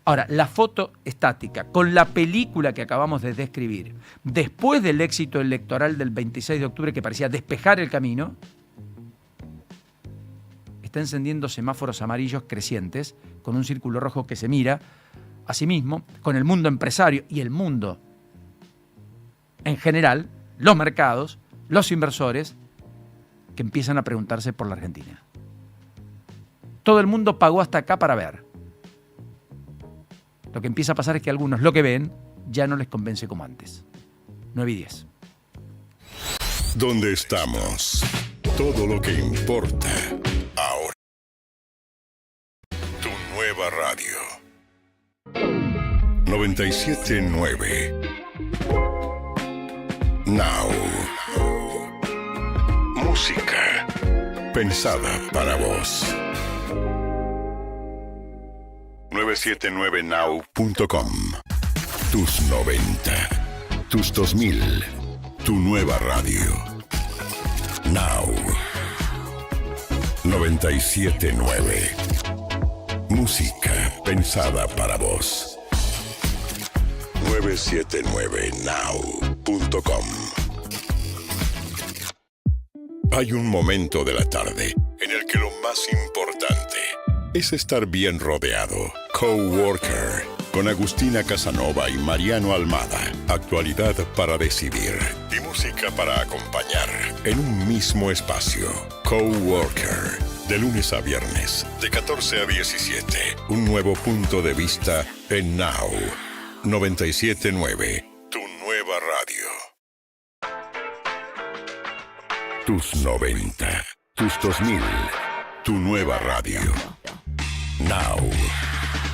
Ahora, la foto estática, con la película que acabamos de describir, después del éxito electoral del 26 de octubre que parecía despejar el camino, está encendiendo semáforos amarillos crecientes, con un círculo rojo que se mira a sí mismo, con el mundo empresario y el mundo en general, los mercados, los inversores, que empiezan a preguntarse por la Argentina. Todo el mundo pagó hasta acá para ver. Lo que empieza a pasar es que algunos lo que ven ya no les convence como antes. 9:10. ¿Dónde estamos? Todo lo que importa ahora. Tu nueva radio. 97.9 Now. Música pensada para vos. 979now.com. Tus 90, tus 2000, tu nueva radio. Now. 97.9. Música pensada para vos. 979now.com. Hay un momento de la tarde en el que lo más importante es estar bien rodeado. Coworker, con Agustina Casanova y Mariano Almada. Actualidad para decidir y música para acompañar en un mismo espacio. Coworker, de lunes a viernes, de 14 a 17. Un nuevo punto de vista en Now. 97.9, tu nueva radio. Tus 90, tus 2000, tu nueva radio. Now.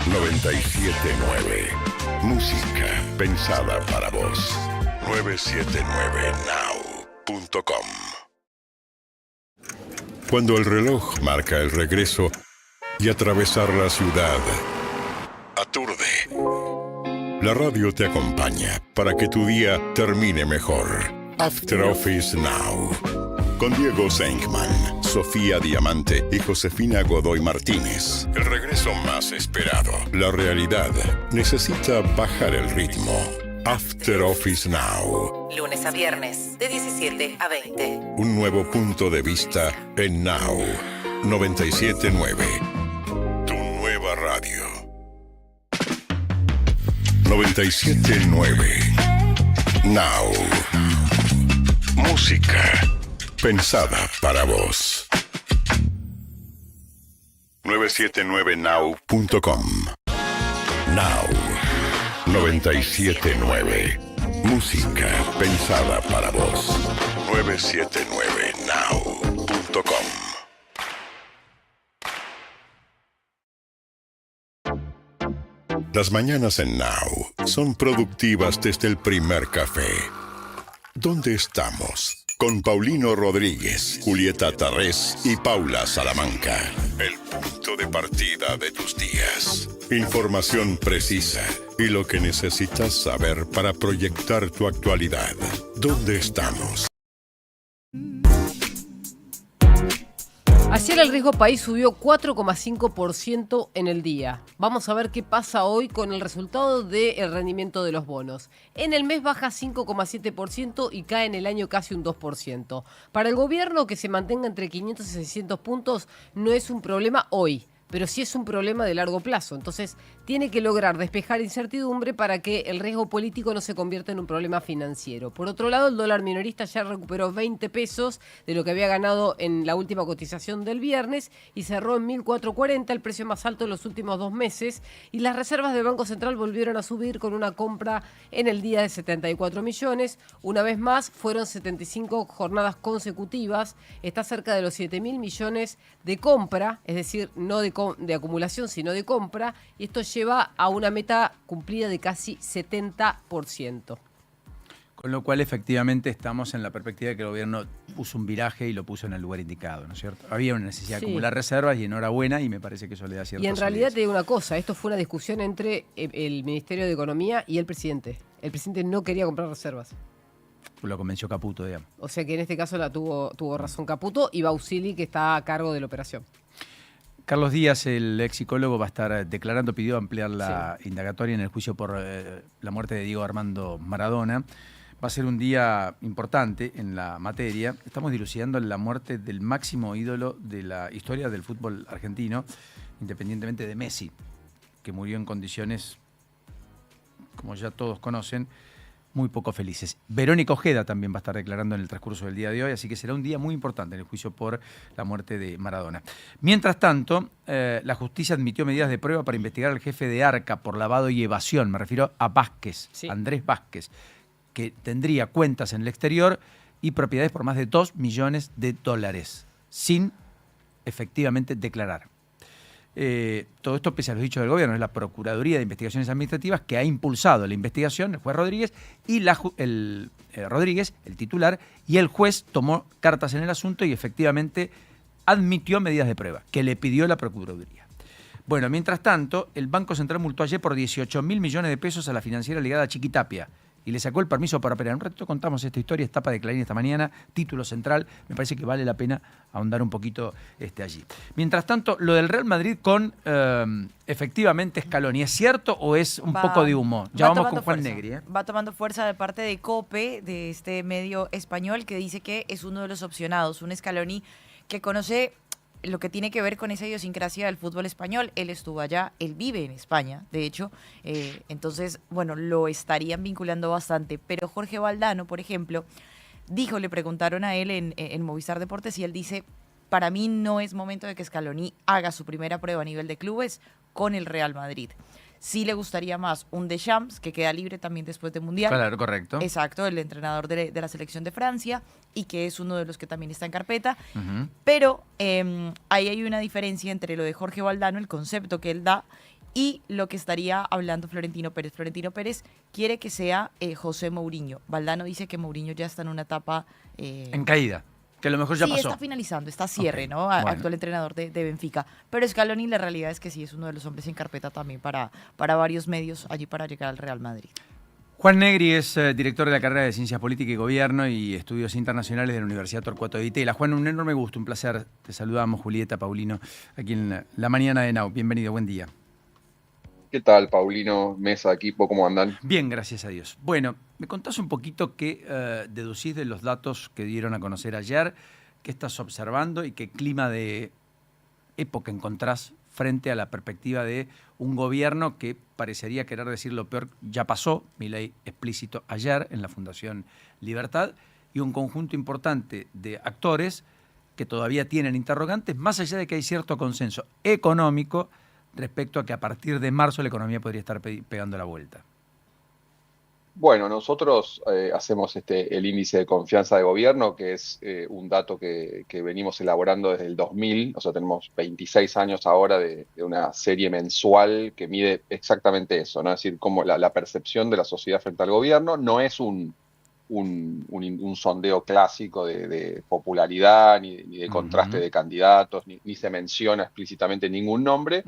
97.9. Música pensada para vos. 979now.com. Cuando el reloj marca el regreso y atravesar la ciudad aturde, la radio te acompaña para que tu día termine mejor. After Office Now. Con Diego Senkman, Sofía Diamante y Josefina Godoy Martínez. El regreso más esperado. La realidad necesita bajar el ritmo. After Office Now. Lunes a viernes, de 17 a 20. Un nuevo punto de vista en Now. 97.9. Tu nueva radio. 97.9. Now. Música pensada para vos. 979now.com. Now. 97.9. Música pensada para vos. 979now.com. Las mañanas en Now son productivas desde el primer café. ¿Dónde estamos? Con Paulino Rodríguez, Julieta Tarrés y Paula Salamanca. El punto de partida de tus días. Información precisa y lo que necesitas saber para proyectar tu actualidad. ¿Dónde estamos? Ayer el riesgo país subió 4,5% en el día. Vamos a ver qué pasa hoy con el resultado del rendimiento de los bonos. En el mes baja 5,7% y cae en el año casi un 2%. Para el gobierno, que se mantenga entre 500 y 600 puntos no es un problema hoy, pero sí es un problema de largo plazo. Entonces, tiene que lograr despejar incertidumbre para que el riesgo político no se convierta en un problema financiero. Por otro lado, el dólar minorista ya recuperó 20 pesos de lo que había ganado en la última cotización del viernes y cerró en 1.440, el precio más alto de los últimos 2 meses. Y las reservas del Banco Central volvieron a subir con una compra en el día de 74 millones. Una vez más, fueron 75 jornadas consecutivas. Está cerca de los 7.000 millones de compra, es decir, no de acumulación, sino de compra, y esto lleva a una meta cumplida de casi 70%. Con lo cual, efectivamente, estamos en la perspectiva de que el gobierno puso un viraje y lo puso en el lugar indicado, ¿no es cierto? Había una necesidad de acumular reservas y enhorabuena, y me parece que eso le da cierta Y en realidad te digo una cosa, esto fue una discusión entre el Ministerio de Economía y el presidente. El presidente no quería comprar reservas. Lo convenció Caputo, digamos. O sea que en este caso tuvo razón Caputo y Bausili, que está a cargo de la operación. Carlos Díaz, el ex psicólogo, va a estar declarando, pidió ampliar la indagatoria en el juicio por la muerte de Diego Armando Maradona. Va a ser un día importante en la materia. Estamos dilucidando la muerte del máximo ídolo de la historia del fútbol argentino, independientemente de Messi, que murió en condiciones, como ya todos conocen, muy poco felices. Verónica Ojeda también va a estar declarando en el transcurso del día de hoy, así que será un día muy importante en el juicio por la muerte de Maradona. Mientras tanto, la justicia admitió medidas de prueba para investigar al jefe de Arca por lavado y evasión. Me refiero a Vázquez, Andrés Vázquez, que tendría cuentas en el exterior y propiedades por más de $2 millones, sin efectivamente declarar. Todo esto pese a los dichos del gobierno, es la Procuraduría de Investigaciones Administrativas que ha impulsado la investigación, el juez Rodríguez, y Rodríguez, el titular, y el juez tomó cartas en el asunto y efectivamente admitió medidas de prueba que le pidió la Procuraduría. Bueno, mientras tanto, el Banco Central multó ayer por 18.000 millones de pesos a la financiera ligada a Chiquitapia y le sacó el permiso para operar. Un ratito contamos esta historia, es tapa de Clarín esta mañana, título central, me parece que vale la pena ahondar un poquito allí. Mientras tanto, lo del Real Madrid con efectivamente Scaloni, ¿es cierto o es un poco de humo? Ya vamos con Juan Negri. Va tomando fuerza de parte de COPE, de este medio español, que dice que es uno de los opcionados, un Scaloni que conoce lo que tiene que ver con esa idiosincrasia del fútbol español. Él estuvo allá, él vive en España, de hecho, entonces, bueno, lo estarían vinculando bastante. Pero Jorge Valdano, por ejemplo, dijo, le preguntaron a él en Movistar Deportes y él dice, para mí no es momento de que Scaloni haga su primera prueba a nivel de clubes con el Real Madrid. Sí le gustaría más un Deschamps, que queda libre también después del Mundial. Claro, correcto. Exacto, el entrenador de la selección de Francia y que es uno de los que también está en carpeta. Pero ahí hay una diferencia entre lo de Jorge Valdano, el concepto que él da, y lo que estaría hablando Florentino Pérez. Florentino Pérez quiere que sea José Mourinho. Valdano dice que Mourinho ya está en una etapa... en caída. Que a lo mejor ya pasó. Sí, está finalizando, está cierre, okay, ¿no? Bueno. Actual entrenador de Benfica. Pero Scaloni, la realidad es que sí es uno de los hombres en carpeta también para varios medios allí para llegar al Real Madrid. Juan Negri es director de la carrera de Ciencias Políticas y Gobierno y Estudios Internacionales de la Universidad Torcuato de Itela. Juan, un enorme gusto, un placer. Te saludamos, Julieta, Paulino, aquí en la mañana de Now. Bienvenido, buen día. ¿Qué tal, Paulino, mesa, equipo, cómo andan? Bien, gracias a Dios. Bueno, ¿me contás un poquito qué deducís de los datos que dieron a conocer ayer? ¿Qué estás observando y qué clima de época encontrás frente a la perspectiva de un gobierno que parecería querer decir lo peor ya pasó, Milei explícito ayer en la Fundación Libertad, y un conjunto importante de actores que todavía tienen interrogantes, más allá de que hay cierto consenso económico respecto a que a partir de marzo la economía podría estar pegando la vuelta? Bueno, nosotros hacemos el índice de confianza de gobierno, que es un dato que venimos elaborando desde el 2000, o sea, tenemos 26 años ahora de una serie mensual que mide exactamente eso, ¿no? Es decir, como la percepción de la sociedad frente al gobierno no es un sondeo clásico de popularidad ni de contraste de candidatos, ni se menciona explícitamente ningún nombre,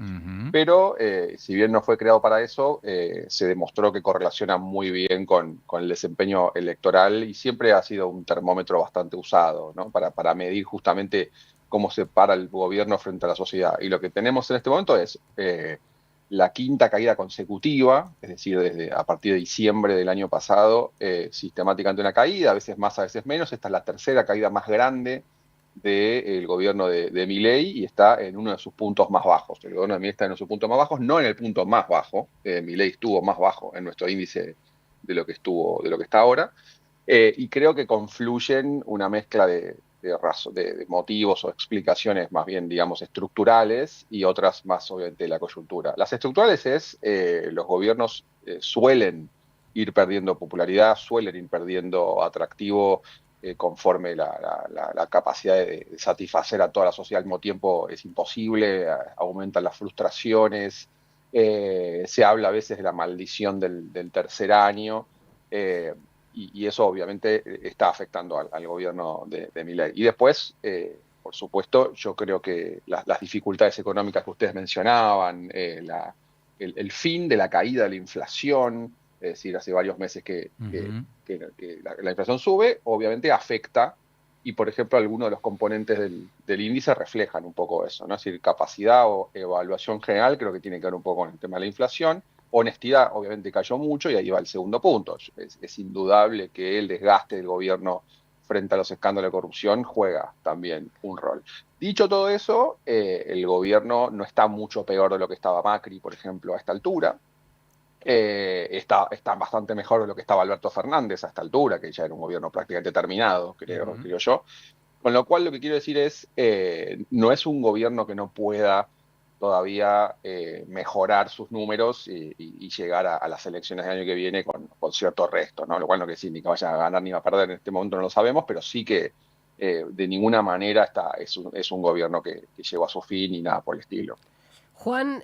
pero si bien no fue creado para eso, se demostró que correlaciona muy bien con el desempeño electoral y siempre ha sido un termómetro bastante usado, ¿no? para medir justamente cómo se para el gobierno frente a la sociedad. Y lo que tenemos en este momento es la quinta caída consecutiva, es decir, a partir de diciembre del año pasado, sistemáticamente una caída, a veces más, a veces menos. Esta es la tercera caída más grande del gobierno de Milei y está en uno de sus puntos más bajos. El gobierno de Milei está en uno de sus puntos más bajos, no en el punto más bajo. Milei estuvo más bajo en nuestro índice de lo que está ahora. Y creo que confluyen una mezcla de motivos o explicaciones más bien, digamos, estructurales y otras más, obviamente, de la coyuntura. Las estructurales es, los gobiernos suelen ir perdiendo popularidad, suelen ir perdiendo atractivo conforme la capacidad de satisfacer a toda la sociedad al mismo tiempo es imposible, aumentan las frustraciones, se habla a veces de la maldición del tercer año, y eso obviamente está afectando al gobierno de Milei. Y después, por supuesto, yo creo que las dificultades económicas que ustedes mencionaban, el fin de la caída de la inflación, es decir, hace varios meses que la inflación sube, obviamente afecta, y por ejemplo algunos de los componentes del índice reflejan un poco eso, ¿no? Es decir, capacidad o evaluación general creo que tiene que ver un poco con el tema de la inflación. Honestidad obviamente cayó mucho y ahí va el segundo punto. Es indudable que el desgaste del gobierno frente a los escándalos de corrupción juega también un rol. Dicho todo eso, el gobierno no está mucho peor de lo que estaba Macri, por ejemplo, a esta altura. Está bastante mejor de lo que estaba Alberto Fernández a esta altura, que ya era un gobierno prácticamente terminado, creo yo. Con lo cual lo que quiero decir es, no es un gobierno que no pueda todavía mejorar sus números y llegar a las elecciones del año que viene con cierto resto, ¿no? Lo cual no quiere decir ni que vaya a ganar ni va a perder en este momento, no lo sabemos, pero sí que de ninguna manera es un gobierno que llegó a su fin ni nada por el estilo. Juan,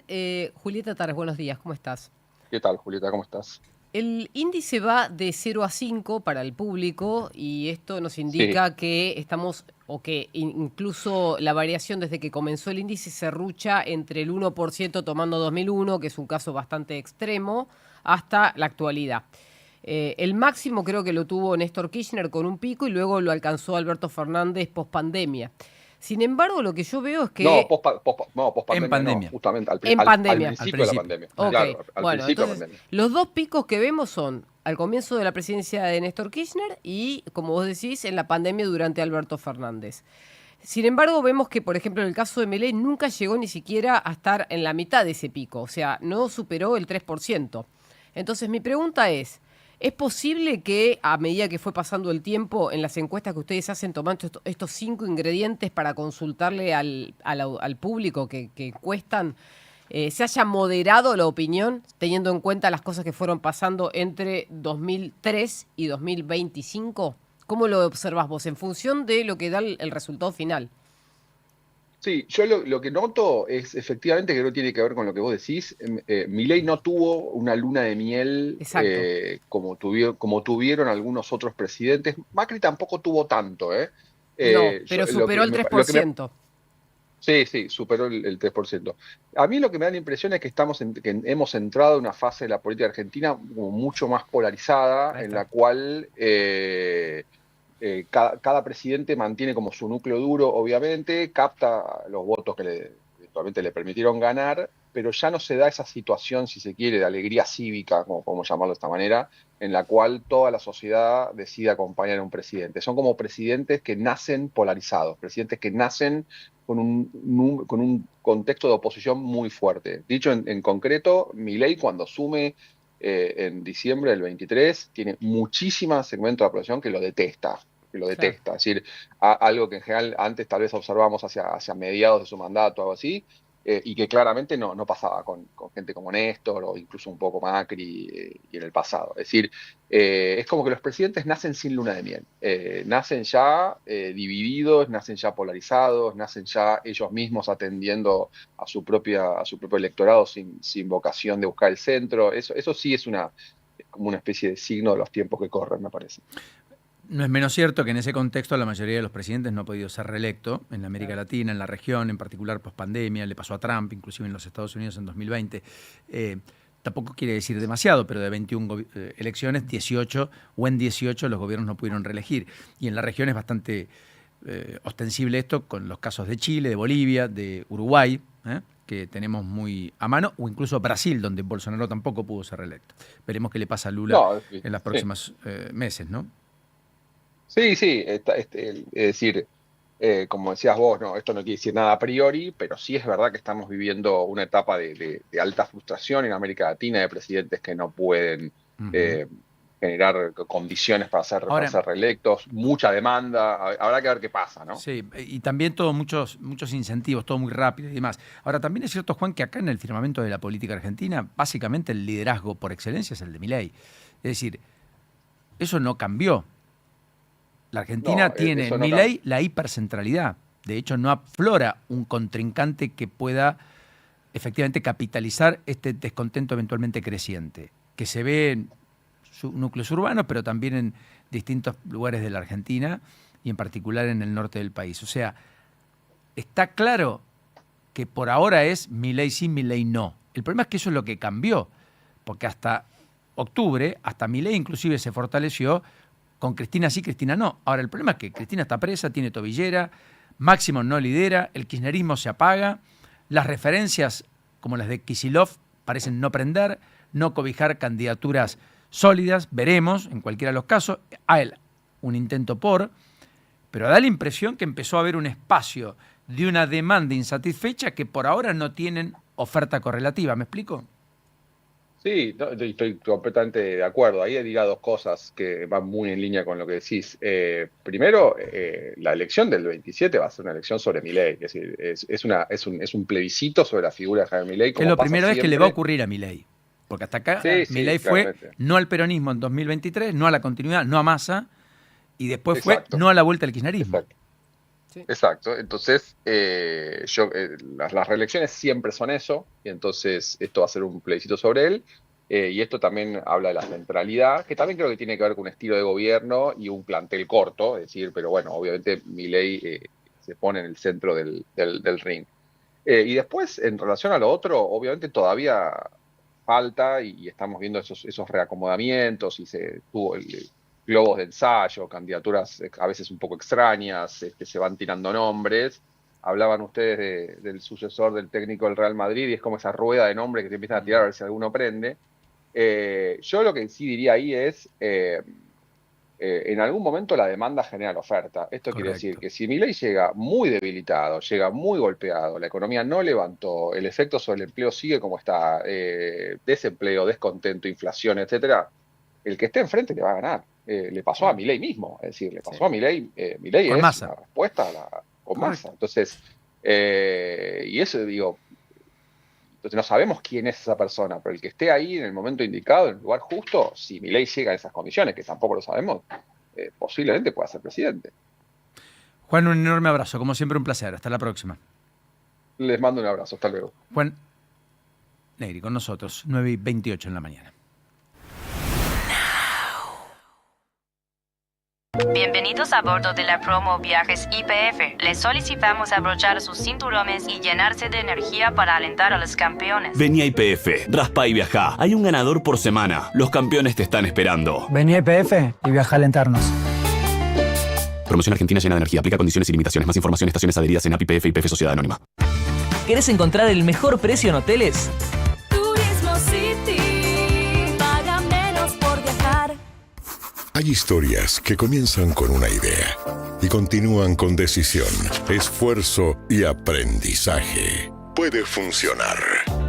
Julieta Tares, buenos días, ¿cómo estás? ¿Qué tal, Julieta? ¿Cómo estás? El índice va de 0 a 5 para el público y esto nos indica que estamos, o que incluso la variación desde que comenzó el índice se rucha entre el 1% tomando 2001, que es un caso bastante extremo, hasta la actualidad. El máximo creo que lo tuvo Néstor Kirchner con un pico y luego lo alcanzó Alberto Fernández post-pandemia. Sin embargo, lo que yo veo es que... No, post-pandemia. En pandemia. No, justamente al pandemia. principio de la pandemia. Okay. Claro, al Bueno, principio de la entonces, pandemia. los dos picos que vemos son al comienzo de la presidencia de Néstor Kirchner y, como vos decís, en la pandemia durante Alberto Fernández. Sin embargo, vemos que, por ejemplo, en el caso de Milei nunca llegó ni siquiera a estar en la mitad de ese pico, o sea, no superó el 3%. Entonces, mi pregunta es posible que a medida que fue pasando el tiempo en las encuestas que ustedes hacen tomando estos 5 ingredientes para consultarle al público que encuestan, se haya moderado la opinión teniendo en cuenta las cosas que fueron pasando entre 2003 y 2025? ¿Cómo lo observas vos en función de lo que da el resultado final? Sí, yo lo que noto es efectivamente que no tiene que ver con lo que vos decís. Milei no tuvo una luna de miel como tuvieron algunos otros presidentes. Macri tampoco tuvo tanto. No, pero superó el 3%. Sí, superó el 3%. A mí lo que me da la impresión es que que hemos entrado en una fase de la política argentina como mucho más polarizada, en la cual cada presidente mantiene como su núcleo duro, obviamente, capta los votos que eventualmente le permitieron ganar, pero ya no se da esa situación, si se quiere, de alegría cívica, como podemos llamarlo de esta manera, en la cual toda la sociedad decide acompañar a un presidente. Son como presidentes que nacen polarizados, presidentes que nacen con un contexto de oposición muy fuerte. Dicho en concreto, Milei cuando asume en diciembre del 23, tiene muchísima segmento de la población que lo detesta. Es decir, algo que en general antes tal vez observamos hacia mediados de su mandato o algo así, y que claramente no pasaba con gente como Néstor o incluso un poco Macri y en el pasado. Es decir, es como que los presidentes nacen sin luna de miel, nacen ya divididos, nacen ya polarizados, nacen ya ellos mismos atendiendo a su propio electorado sin vocación de buscar el centro. Eso sí es como una especie de signo de los tiempos que corren, me parece. No es menos cierto que en ese contexto la mayoría de los presidentes no ha podido ser reelecto en la América Latina, en la región, en particular post-pandemia, le pasó a Trump, inclusive en los Estados Unidos en 2020. Tampoco quiere decir demasiado, pero de 21 elecciones, 18 los gobiernos no pudieron reelegir. Y en la región es bastante ostensible esto con los casos de Chile, de Bolivia, de Uruguay, que tenemos muy a mano, o incluso Brasil, donde Bolsonaro tampoco pudo ser reelecto. Veremos qué le pasa a Lula en los próximos meses, ¿no? Sí, es decir, como decías vos, esto no quiere decir nada a priori, pero sí es verdad que estamos viviendo una etapa de alta frustración en América Latina, de presidentes que no pueden generar condiciones para ser reelectos, mucha demanda, habrá que ver qué pasa, ¿no? Sí, y también muchos incentivos, todo muy rápido y demás. Ahora, también es cierto, Juan, que acá en el firmamento de la política argentina, básicamente el liderazgo por excelencia es el de Milei. Es decir, eso no cambió. La Argentina tiene en Milei la hipercentralidad. De hecho, no aflora un contrincante que pueda efectivamente capitalizar este descontento eventualmente creciente, que se ve en núcleos urbanos, pero también en distintos lugares de la Argentina y en particular en el norte del país. O sea, está claro que por ahora es Milei sí, Milei no. El problema es que eso es lo que cambió, porque hasta octubre, hasta Milei inclusive se fortaleció con Cristina sí, Cristina no. Ahora, el problema es que Cristina está presa, tiene tobillera, Máximo no lidera, el kirchnerismo se apaga, las referencias como las de Kicillof parecen no prender, no cobijar candidaturas sólidas, veremos, en cualquiera de los casos, hay un intento pero da la impresión que empezó a haber un espacio de una demanda insatisfecha que por ahora no tienen oferta correlativa, ¿me explico? Sí, estoy completamente de acuerdo. Ahí dirá dos cosas que van muy en línea con lo que decís. Primero, la elección del 27 va a ser una elección sobre Milei. Es decir, es un plebiscito sobre la figura de Javier Milei. Es lo primero vez que le va a ocurrir a Milei. Porque hasta acá Milei fue no al peronismo en 2023, no a la continuidad, no a Massa, y después fue no a la vuelta al kirchnerismo. Exacto. Sí. Exacto. Entonces, las reelecciones siempre son eso, y entonces esto va a ser un plebiscito sobre él. Y esto también habla de la centralidad, que también creo que tiene que ver con un estilo de gobierno y un plantel corto, es decir, pero bueno, obviamente Milei se pone en el centro del ring. Y después, en relación a lo otro, obviamente todavía falta y estamos viendo esos reacomodamientos y se tuvo globos de ensayo, candidaturas a veces un poco extrañas, se van tirando nombres. Hablaban ustedes del sucesor del técnico del Real Madrid y es como esa rueda de nombres que se empiezan a tirar a ver si alguno prende. Yo lo que sí diría ahí es, en algún momento la demanda genera la oferta. Esto Correcto. Quiere decir que si Milei llega muy debilitado, llega muy golpeado, la economía no levantó, el efecto sobre el empleo sigue como está, desempleo, descontento, inflación, etcétera, el que esté enfrente le va a ganar. Le pasó a Milei mismo, es decir, le pasó a Milei. Milei es Massa. la respuesta con Massa. Entonces, y eso digo, entonces no sabemos quién es esa persona, pero el que esté ahí en el momento indicado, en el lugar justo, si Milei llega a esas condiciones, que tampoco lo sabemos, posiblemente pueda ser presidente. Juan, un enorme abrazo, como siempre un placer, hasta la próxima. Les mando un abrazo, hasta luego. Juan Negri con nosotros, 9:28 en la mañana. Bienvenidos a bordo de la promo Viajes YPF. Les solicitamos abrochar sus cinturones y llenarse de energía para alentar a los campeones. Vení a YPF, raspa y viajá. Hay un ganador por semana. Los campeones te están esperando. Vení a YPF y viaja a alentarnos. Promoción Argentina llena de energía. Aplica condiciones y limitaciones. Más información, estaciones adheridas en API YPF y YPF Sociedad Anónima. ¿Querés encontrar el mejor precio en hoteles? Turismo City. Paga menos por viajar. Hay historias que comienzan con una idea y continúan con decisión, esfuerzo y aprendizaje. Puede funcionar.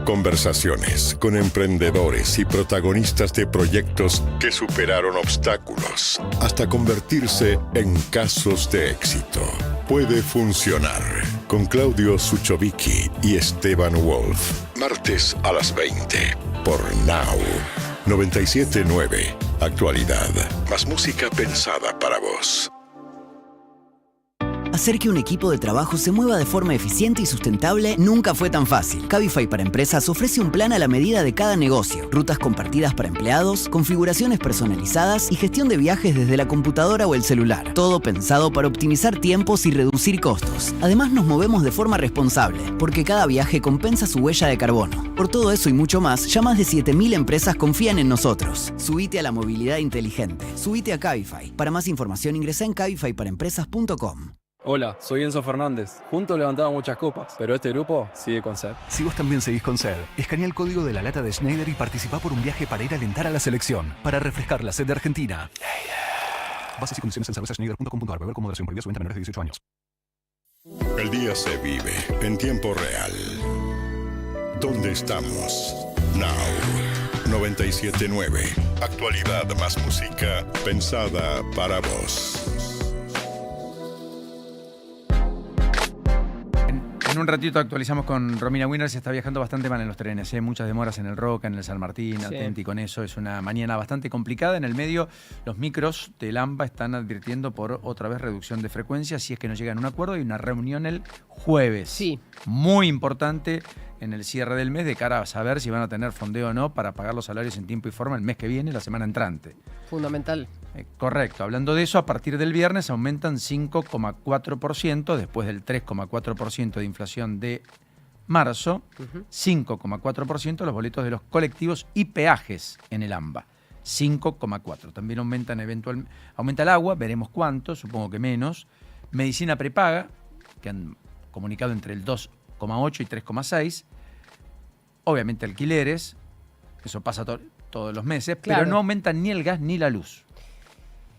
Conversaciones con emprendedores y protagonistas de proyectos que superaron obstáculos hasta convertirse en casos de éxito. Puede funcionar. Con Claudio Suchovicki y Esteban Wolf. Martes a las 20 por Now 97.9. Actualidad, más música pensada para vos. Hacer que un equipo de trabajo se mueva de forma eficiente y sustentable nunca fue tan fácil. Cabify para Empresas ofrece un plan a la medida de cada negocio. Rutas compartidas para empleados, configuraciones personalizadas y gestión de viajes desde la computadora o el celular. Todo pensado para optimizar tiempos y reducir costos. Además nos movemos de forma responsable, porque cada viaje compensa su huella de carbono. Por todo eso y mucho más, ya más de 7.000 empresas confían en nosotros. Subite a la movilidad inteligente. Subite a Cabify. Para más información ingresa en cabifyparaempresas.com. Hola, soy Enzo Fernández. Juntos levantamos muchas copas, pero este grupo sigue con sed. Si vos también seguís con sed, escanea el código de la lata de Schneider y participá por un viaje para ir a alentar a la selección, para refrescar la sed de Argentina. Bases y condiciones en cervezaschneider.com.ar. Beber con moderación. Prohibida su venta a menores de 18 años. El día se vive en tiempo real. ¿Dónde estamos? Now 97.9. Actualidad más música pensada para vos. En un ratito actualizamos con Romina Winner. Se está viajando bastante mal en los trenes. Hay muchas demoras en el Roca, en el San Martín. Sí. Atenti con eso. Es una mañana bastante complicada. En el medio, los micros del AMBA están advirtiendo por otra vez reducción de frecuencia. Si es que no llegan a un acuerdo, hay una reunión el jueves. Sí. Muy importante en el cierre del mes de cara a saber si van a tener fondeo o no para pagar los salarios en tiempo y forma el mes que viene, la semana entrante. Fundamental. Correcto. Hablando de eso, a partir del viernes aumentan 5,4% después del 3,4% de inflación de marzo, 5,4% los boletos de los colectivos y peajes en el AMBA. 5,4%. También aumenta el agua, veremos cuánto, supongo que menos. Medicina prepaga, que han comunicado entre el 2,8 y 3,6. Obviamente alquileres, eso pasa todos los meses, claro. Pero no aumentan ni el gas ni la luz.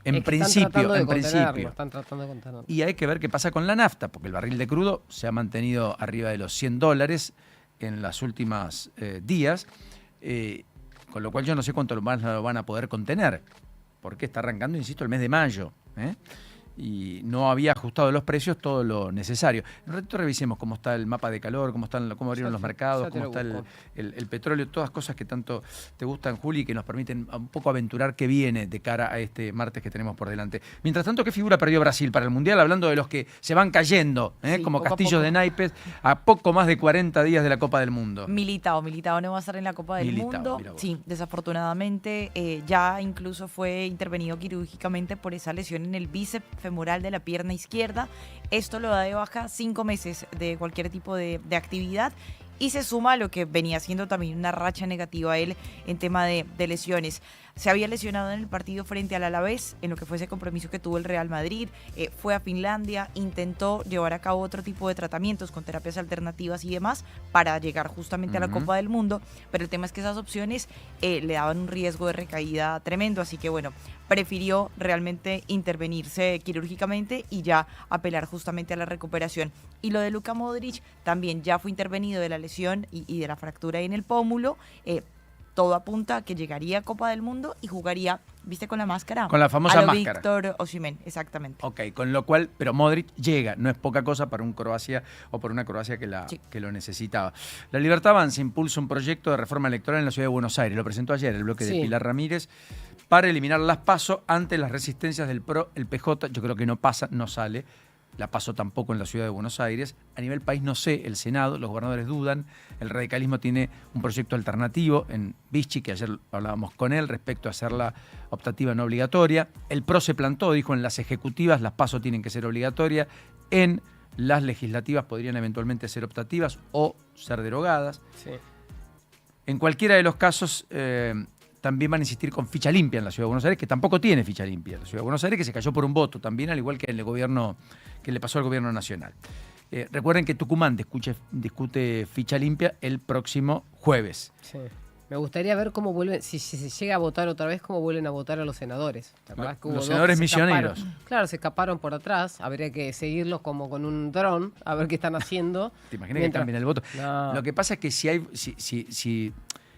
En principio. Están tratando de contenerlo. Y hay que ver qué pasa con la nafta, porque el barril de crudo se ha mantenido arriba de los $100 en los últimos días, con lo cual yo no sé cuánto más lo van a poder contener, porque está arrancando, insisto, el mes de mayo. y no había ajustado los precios todo lo necesario. En un ratito revisemos cómo está el mapa de calor, cómo abrieron los mercados, cómo está el petróleo, todas cosas que tanto te gustan, Juli, y que nos permiten un poco aventurar qué viene de cara a este martes que tenemos por delante. Mientras tanto, ¿qué figura perdió Brasil para el Mundial? Hablando de los que se van cayendo, como castillos de naipes, a poco más de 40 días de la Copa del Mundo. Militao no va a estar en la Copa del Mundo. Sí, desafortunadamente ya incluso fue intervenido quirúrgicamente por esa lesión en el bíceps femoral de la pierna izquierda. Esto lo da de baja 5 meses de cualquier tipo de actividad y se suma a lo que venía siendo también una racha negativa él en tema de lesiones. Se había lesionado en el partido frente al Alavés, en lo que fue ese compromiso que tuvo el Real Madrid, fue a Finlandia, intentó llevar a cabo otro tipo de tratamientos con terapias alternativas y demás para llegar justamente a la Copa del Mundo, pero el tema es que esas opciones le daban un riesgo de recaída tremendo, así que bueno, prefirió realmente intervenirse quirúrgicamente y ya apelar justamente a la recuperación. Y lo de Luka Modric también ya fue intervenido de la lesión y de la fractura en el pómulo. Todo apunta a que llegaría a Copa del Mundo y jugaría, ¿viste? Con la máscara. Con la famosa máscara. Víctor Osimhen, exactamente. Ok, con lo cual, pero Modric llega, no es poca cosa para un Croacia o por una Croacia que lo necesitaba. La Libertad Avanza impulsa un proyecto de reforma electoral en la ciudad de Buenos Aires. Lo presentó ayer el bloque de Pilar Ramírez para eliminar las PASO ante las resistencias del PRO, el PJ. Yo creo que no pasa, no sale. La PASO tampoco en la ciudad de Buenos Aires. A nivel país no sé, el Senado, los gobernadores dudan. El radicalismo tiene un proyecto alternativo en Vichy, que ayer hablábamos con él, respecto a hacerla optativa no obligatoria. El PRO se plantó, dijo, en las ejecutivas las PASO tienen que ser obligatorias. En las legislativas podrían eventualmente ser optativas o ser derogadas. Sí. En cualquiera de los casos... también van a insistir con ficha limpia en la Ciudad de Buenos Aires, que tampoco tiene ficha limpia. La Ciudad de Buenos Aires que se cayó por un voto también, al igual que en el gobierno que le pasó al gobierno nacional. Recuerden que Tucumán discute ficha limpia el próximo jueves. Sí. Me gustaría ver cómo vuelven, si se llega a votar otra vez, cómo vuelven a votar a los senadores. Los senadores misioneros. Claro, se escaparon por atrás. Habría que seguirlos como con un dron, a ver qué están haciendo. ¿Te imaginas que cambien el voto? No. Lo que pasa es que si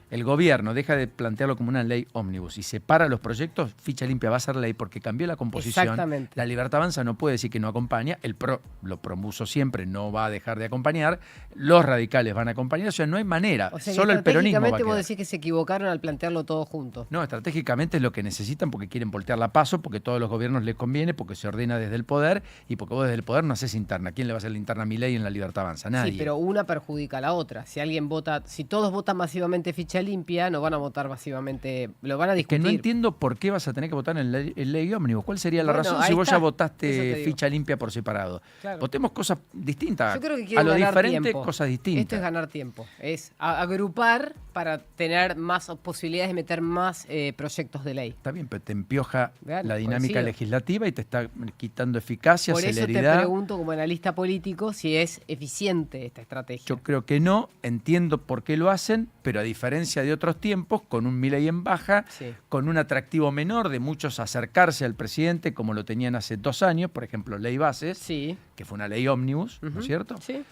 el gobierno deja de plantearlo como una ley ómnibus y separa los proyectos, ficha limpia va a ser ley porque cambió la composición. Exactamente. La Libertad Avanza no puede decir que no acompaña, el PRO lo propuso siempre, no va a dejar de acompañar, los radicales van a acompañar, o sea, no hay manera, o sea, solo el peronismo va a quedar. Vos decís que se equivocaron al plantearlo todo junto. No, estratégicamente es lo que necesitan porque quieren voltear la PASO, porque todos los gobiernos les conviene, porque se ordena desde el poder y porque vos desde el poder no haces interna. ¿Quién le va a hacer la interna a Milei en la Libertad Avanza? Nadie. Sí, pero una perjudica a la otra. Si todos votan masivamente ficha limpia, no van a votar masivamente, lo van a discutir. Es que no entiendo por qué vas a tener que votar en ley ómnibus. ¿Cuál sería la razón si vos ya votaste ficha limpia por separado? Claro. Votemos cosas distintas. Yo creo que a lo diferente, cosas distintas. Esto es ganar tiempo. Es agrupar para tener más posibilidades de meter más proyectos de ley. Está bien, pero te empioja la dinámica legislativa y te está quitando eficacia, celeridad. Por eso te pregunto como analista político si es eficiente esta estrategia. Yo creo que no, entiendo por qué lo hacen, pero a diferencia de otros tiempos, con un Milei en baja, con un atractivo menor de muchos acercarse al presidente, como lo tenían hace 2 años, por ejemplo, Ley Bases, que fue una ley ómnibus, ¿no es cierto? Sí.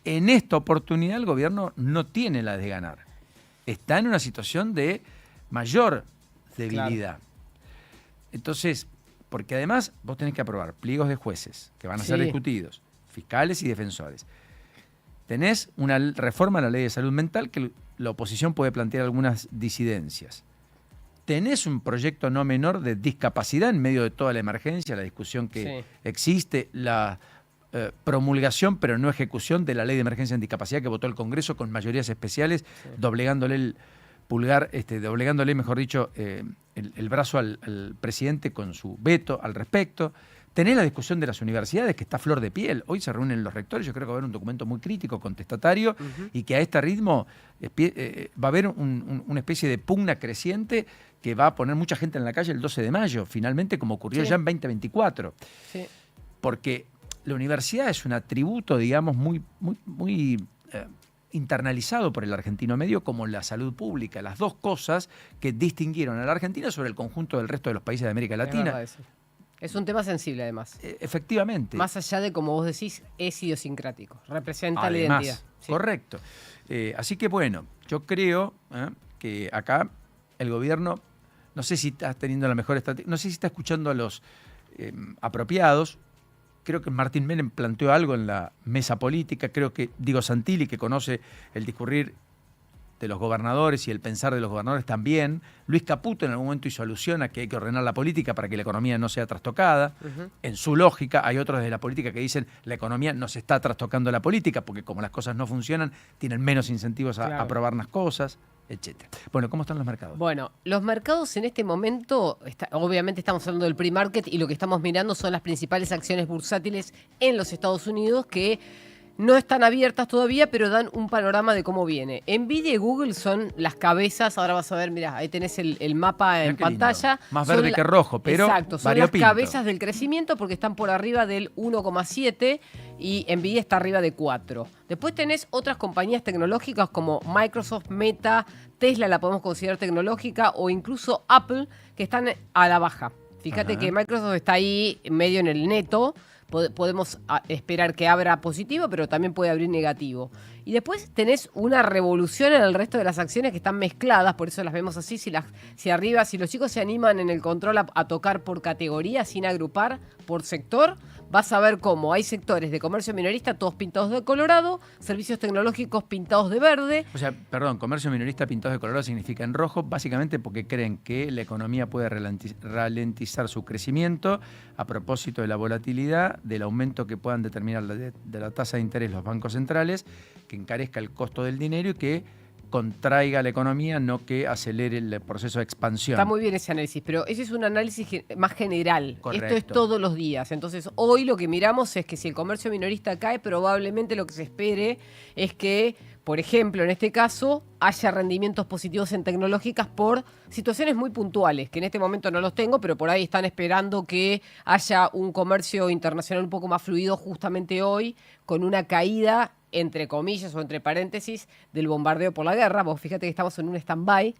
En esta oportunidad el gobierno no tiene la de ganar. Está en una situación de mayor debilidad. Claro. Entonces, porque además vos tenés que aprobar pliegos de jueces que van a ser discutidos, fiscales y defensores. Tenés una reforma a la ley de salud mental que la oposición puede plantear algunas disidencias. Tenés un proyecto no menor de discapacidad en medio de toda la emergencia, la discusión que existe, la promulgación pero no ejecución de la ley de emergencia en discapacidad que votó el Congreso con mayorías especiales, doblegándole el pulgar, doblegándole, mejor dicho, el brazo al presidente con su veto al respecto. Tenés la discusión de las universidades, que está a flor de piel. Hoy se reúnen los rectores, yo creo que va a haber un documento muy crítico, contestatario, y que a este ritmo va a haber una especie de pugna creciente que va a poner mucha gente en la calle el 12 de mayo, finalmente, como ocurrió ya en 2024. Sí. Porque la universidad es un atributo, digamos, muy internalizado por el argentino medio como la salud pública, las dos cosas que distinguieron a la Argentina sobre el conjunto del resto de los países de América Latina. Es un tema sensible, además. Efectivamente. Más allá de, como vos decís, es idiosincrático. Representa la identidad. Sí. Correcto. Así que, bueno, yo creo que acá el gobierno, no sé si está teniendo la mejor estrategia, no sé si está escuchando a los apropiados. Creo que Martín Menem planteó algo en la mesa política. Creo que Diego Santilli, que conoce el discurrir de los gobernadores y el pensar de los gobernadores también. Luis Caputo en algún momento hizo alusión a que hay que ordenar la política para que la economía no sea trastocada. En su lógica, hay otros de la política que dicen la economía no se está trastocando la política porque como las cosas no funcionan, tienen menos incentivos a aprobar las cosas, etcétera. Bueno, ¿cómo están los mercados? Bueno, los mercados en este momento, obviamente estamos hablando del pre-market y lo que estamos mirando son las principales acciones bursátiles en los Estados Unidos que no están abiertas todavía, pero dan un panorama de cómo viene. Nvidia y Google son las cabezas. Ahora vas a ver, mirá, ahí tenés el mapa en pantalla. Lindo. Más verde que rojo, pero exacto, son las cabezas del crecimiento porque están por arriba del 1,7 y Nvidia está arriba de 4. Después tenés otras compañías tecnológicas como Microsoft, Meta, Tesla la podemos considerar tecnológica o incluso Apple que están a la baja. Fíjate que Microsoft está ahí medio en el neto. Podemos esperar que abra positivo, pero también puede abrir negativo. Y después tenés una revolución en el resto de las acciones que están mezcladas, por eso las vemos así. Si los chicos se animan en el control a tocar por categoría, sin agrupar por sector, vas a ver cómo hay sectores de comercio minorista todos pintados de colorado, servicios tecnológicos pintados de verde. O sea, perdón, comercio minorista pintados de colorado significa en rojo, básicamente porque creen que la economía puede ralentizar su crecimiento a propósito de la volatilidad, del aumento que puedan determinar de la tasa de interés los bancos centrales, que encarezca el costo del dinero y que contraiga la economía, no que acelere el proceso de expansión. Está muy bien ese análisis, pero ese es un análisis más general. Correcto. Esto es todos los días. Entonces, hoy lo que miramos es que si el comercio minorista cae, probablemente lo que se espere es que, por ejemplo, en este caso, haya rendimientos positivos en tecnológicas por situaciones muy puntuales, que en este momento no los tengo, pero por ahí están esperando que haya un comercio internacional un poco más fluido justamente hoy, con una caída entre comillas o entre paréntesis, del bombardeo por la guerra. Vos fíjate que estamos en un stand-by,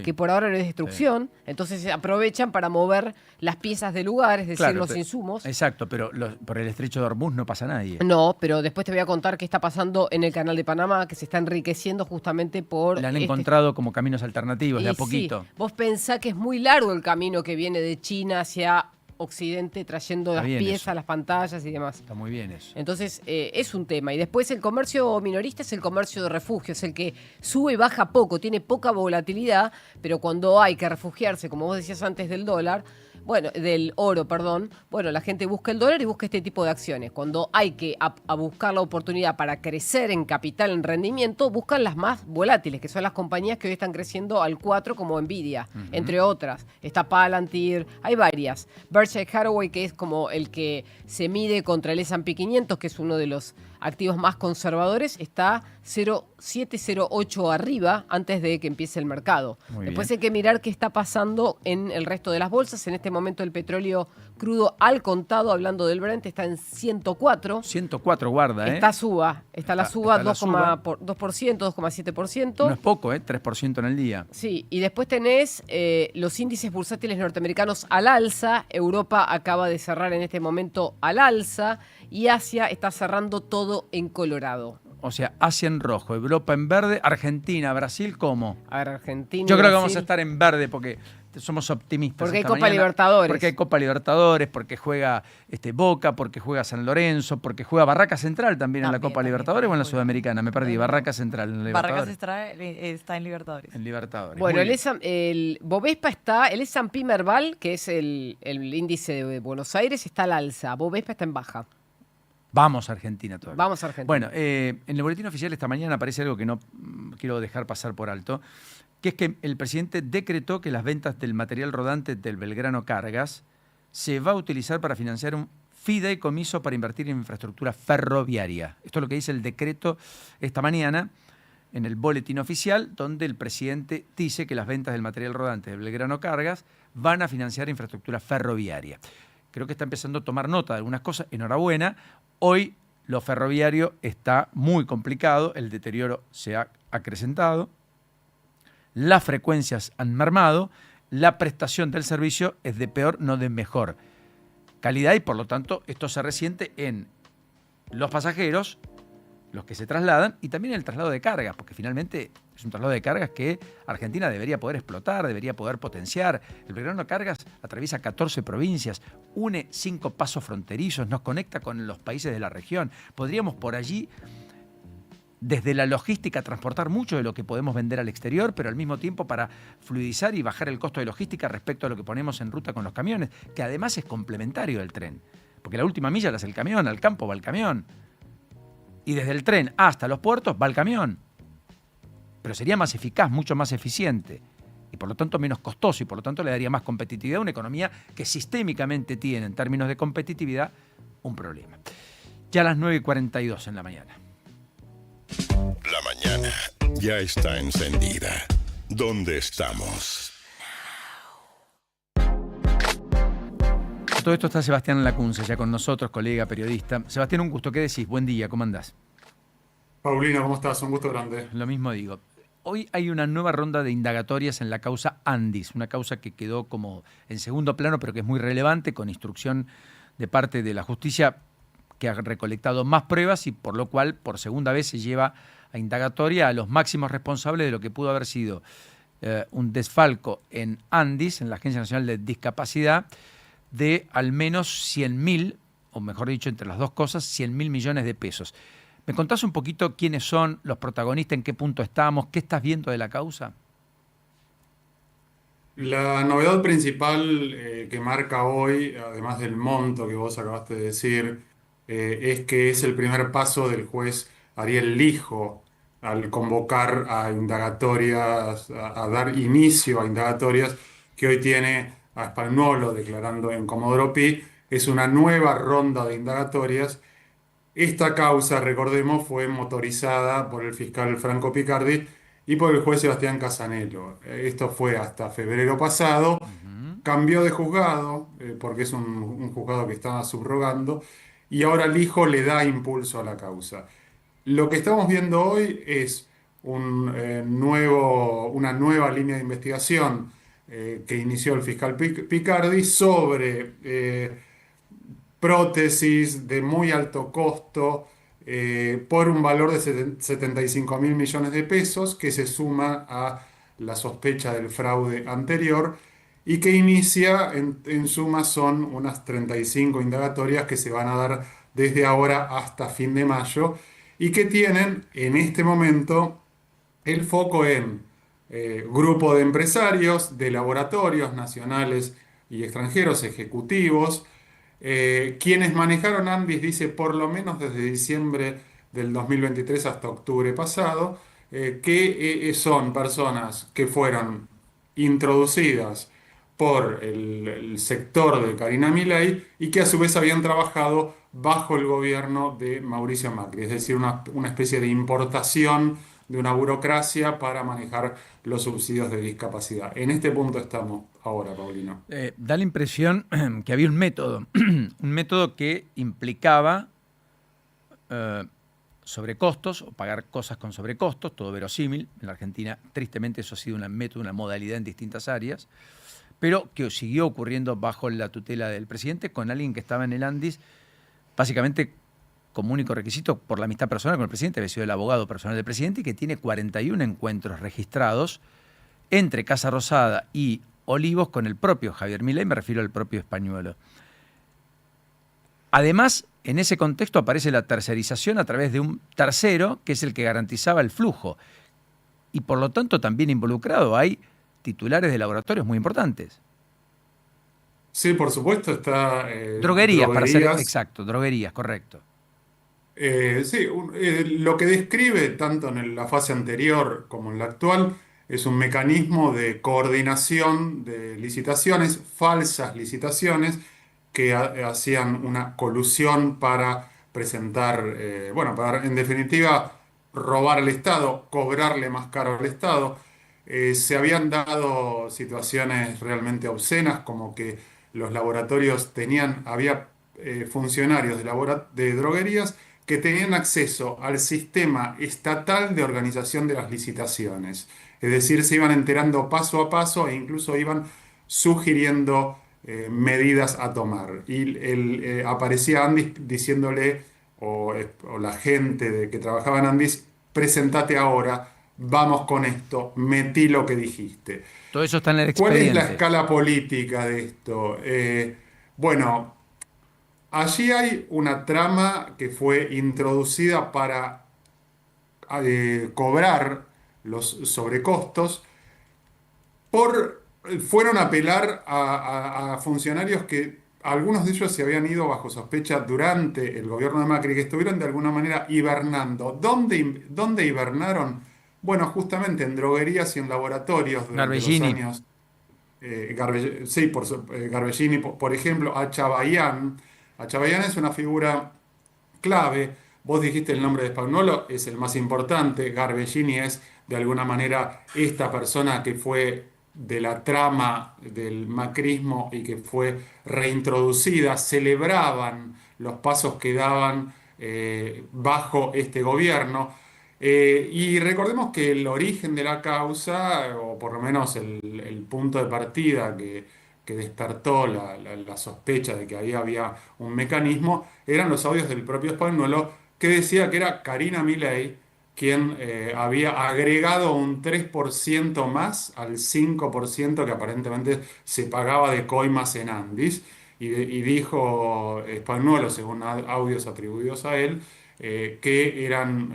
que por ahora no es destrucción, entonces aprovechan para mover las piezas de lugar, es decir, los insumos. Exacto, pero por el estrecho de Hormuz no pasa nadie. No, pero después te voy a contar qué está pasando en el canal de Panamá, que se está enriqueciendo justamente por... Le han encontrado como caminos alternativos, de a poquito. Sí, vos pensás que es muy largo el camino que viene de China hacia Occidente trayendo las piezas, eso. Las pantallas y demás. Está muy bien eso. Entonces, es un tema. Y después el comercio minorista es el comercio de refugio, es el que sube y baja poco, tiene poca volatilidad, pero cuando hay que refugiarse, como vos decías antes del dólar, bueno, del oro, perdón, bueno, la gente busca el dólar y busca este tipo de acciones. Cuando hay que a buscar la oportunidad para crecer en capital, en rendimiento, buscan las más volátiles, que son las compañías que hoy están creciendo al 4 como Nvidia, entre otras. Está Palantir, hay varias. Berkshire Hathaway, que es como el que se mide contra el S&P 500, que es uno de los activos más conservadores, está 0,708 arriba antes de que empiece el mercado. Después hay que mirar qué está pasando en el resto de las bolsas. En este momento el petróleo crudo al contado, hablando del Brent, está en 104. 104, guarda, ¿eh? Está la suba 2%, 2,7%. No es poco, 3% en el día. Sí, y después tenés los índices bursátiles norteamericanos al alza. Europa acaba de cerrar en este momento al alza y Asia está cerrando todo en colorado. O sea, Asia en rojo, Europa en verde, Argentina, Brasil, ¿cómo? A ver, Argentina. Yo creo que vamos a estar en verde porque somos optimistas. Porque hay Copa Libertadores. Porque hay Copa Libertadores, porque juega Boca, porque juega San Lorenzo, porque juega Barraca Central también en la Copa Libertadores o en la Sudamericana. Me perdí, Barraca Central en la Libertadores. Barraca Central está en Libertadores. En Libertadores. Bueno, el Bovespa está, el S&P Merval, que es el índice de Buenos Aires, está al alza. Bovespa está en baja. Vamos a Argentina todavía. Vamos a Argentina. Bueno, en el boletín oficial esta mañana aparece algo que no quiero dejar pasar por alto, que es que el presidente decretó que las ventas del material rodante del Belgrano Cargas se va a utilizar para financiar un fideicomiso para invertir en infraestructura ferroviaria. Esto es lo que dice el decreto esta mañana en el boletín oficial, donde el presidente dice que las ventas del material rodante del Belgrano Cargas van a financiar infraestructura ferroviaria. Creo que está empezando a tomar nota de algunas cosas. Enhorabuena. Hoy lo ferroviario está muy complicado, el deterioro se ha acrecentado, las frecuencias han mermado, la prestación del servicio es de peor, no de mejor calidad y por lo tanto esto se resiente en los pasajeros, los que se trasladan y también el traslado de cargas, porque finalmente Es un traslado de cargas que Argentina debería poder explotar, debería poder potenciar. El Belgrano de Cargas atraviesa 14 provincias, une 5 pasos fronterizos, nos conecta con los países de la región. Podríamos por allí, desde la logística, transportar mucho de lo que podemos vender al exterior, pero al mismo tiempo para fluidizar y bajar el costo de logística respecto a lo que ponemos en ruta con los camiones, que además es complementario del tren. Porque la última milla la hace el camión, al campo va el camión. Y desde el tren hasta los puertos va el camión. Pero sería más eficaz, mucho más eficiente. Y por lo tanto menos costoso y por lo tanto le daría más competitividad a una economía que sistémicamente tiene, en términos de competitividad, un problema. Ya a las 9:42 en la mañana. La mañana ya está encendida. ¿Dónde estamos? A todo esto está Sebastián Lacunza, ya con nosotros, colega, periodista. Sebastián, un gusto. ¿Qué decís? Buen día, ¿cómo andás? Paulino, ¿cómo estás? Un gusto grande. Lo mismo digo. Hoy hay una nueva ronda de indagatorias en la causa Andis, una causa que quedó como en segundo plano, pero que es muy relevante, con instrucción de parte de la justicia que ha recolectado más pruebas y por lo cual por segunda vez se lleva a indagatoria a los máximos responsables de lo que pudo haber sido un desfalco en Andis, en la Agencia Nacional de Discapacidad, de al menos 100.000, o mejor dicho, entre las dos cosas, 100.000 millones de pesos. ¿Me contás un poquito quiénes son los protagonistas, en qué punto estamos, qué estás viendo de la causa? La novedad principal que marca hoy, además del monto que vos acabaste de decir, es que es el primer paso del juez Ariel Lijo al convocar a indagatorias, a dar inicio a indagatorias que hoy tiene a Spagnuolo declarando en Comodoro Pi. Es una nueva ronda de indagatorias. Esta causa, recordemos, fue motorizada por el fiscal Franco Picardi y por el juez Sebastián Casanello. Esto fue hasta febrero pasado. Cambió de juzgado, porque es un juzgado que estaba subrogando, y ahora Lijo le da impulso a la causa. Lo que estamos viendo hoy es una nueva línea de investigación que inició el fiscal Picardi sobre prótesis de muy alto costo por un valor de 75.000 millones de pesos que se suma a la sospecha del fraude anterior y que inicia, en suma, son unas 35 indagatorias que se van a dar desde ahora hasta fin de mayo y que tienen en este momento el foco en grupo de empresarios, de laboratorios nacionales y extranjeros, ejecutivos, quienes manejaron Andis, dice, por lo menos desde diciembre del 2023 hasta octubre pasado, que son personas que fueron introducidas por el sector de Karina Milei y que a su vez habían trabajado bajo el gobierno de Mauricio Macri, es decir, una especie de importación de una burocracia para manejar los subsidios de discapacidad. En este punto estamos ahora, Paulino. Da la impresión que había un método que implicaba sobrecostos o pagar cosas con sobrecostos, todo verosímil. En la Argentina, tristemente, eso ha sido un método, una modalidad en distintas áreas, pero que siguió ocurriendo bajo la tutela del presidente con alguien que estaba en el Andis, básicamente como único requisito por la amistad personal con el presidente, había sido el abogado personal del presidente y que tiene 41 encuentros registrados entre Casa Rosada y Olivos con el propio Javier Milei, me refiero al propio Spagnuolo. Además, en ese contexto aparece la tercerización a través de un tercero que es el que garantizaba el flujo y por lo tanto también involucrado hay titulares de laboratorios muy importantes. Sí, por supuesto, está... droguerías, para ser exacto, droguerías, correcto. Sí, lo que describe tanto en la fase anterior como en la actual es un mecanismo de coordinación de licitaciones, falsas licitaciones, que hacían una colusión para presentar, para en definitiva robar al Estado, cobrarle más caro al Estado. Se habían dado situaciones realmente obscenas, como que los laboratorios había funcionarios de droguerías que tenían acceso al sistema estatal de organización de las licitaciones. Es decir, se iban enterando paso a paso e incluso iban sugiriendo medidas a tomar. Y aparecía Andis diciéndole, o la gente que trabajaba en Andis, presentate ahora, vamos con esto, metí lo que dijiste. Todo eso está en el ¿Cuál expediente. es la escala política de esto? Bueno, allí hay una trama que fue introducida para cobrar los sobrecostos. Fueron a apelar a funcionarios que algunos de ellos se habían ido bajo sospecha durante el gobierno de Macri, que estuvieron de alguna manera hibernando. ¿Dónde hibernaron? Bueno, justamente en droguerías y en laboratorios durante los Garbellini. años. Garbellini, por ejemplo, Achabayán. Achabayán es una figura clave. Vos dijiste el nombre de Spagnuolo, es el más importante. Garbellini es, de alguna manera, esta persona que fue de la trama del macrismo y que fue reintroducida. Celebraban los pasos que daban bajo este gobierno. Y recordemos que el origen de la causa, o por lo menos el punto de partida que despertó la sospecha de que ahí había un mecanismo, eran los audios del propio Spagnuolo, que decía que era Karina Milei quien había agregado un 3% más al 5% que aparentemente se pagaba de coimas en Andis. Y dijo Spagnuolo, según audios atribuidos a él, que eran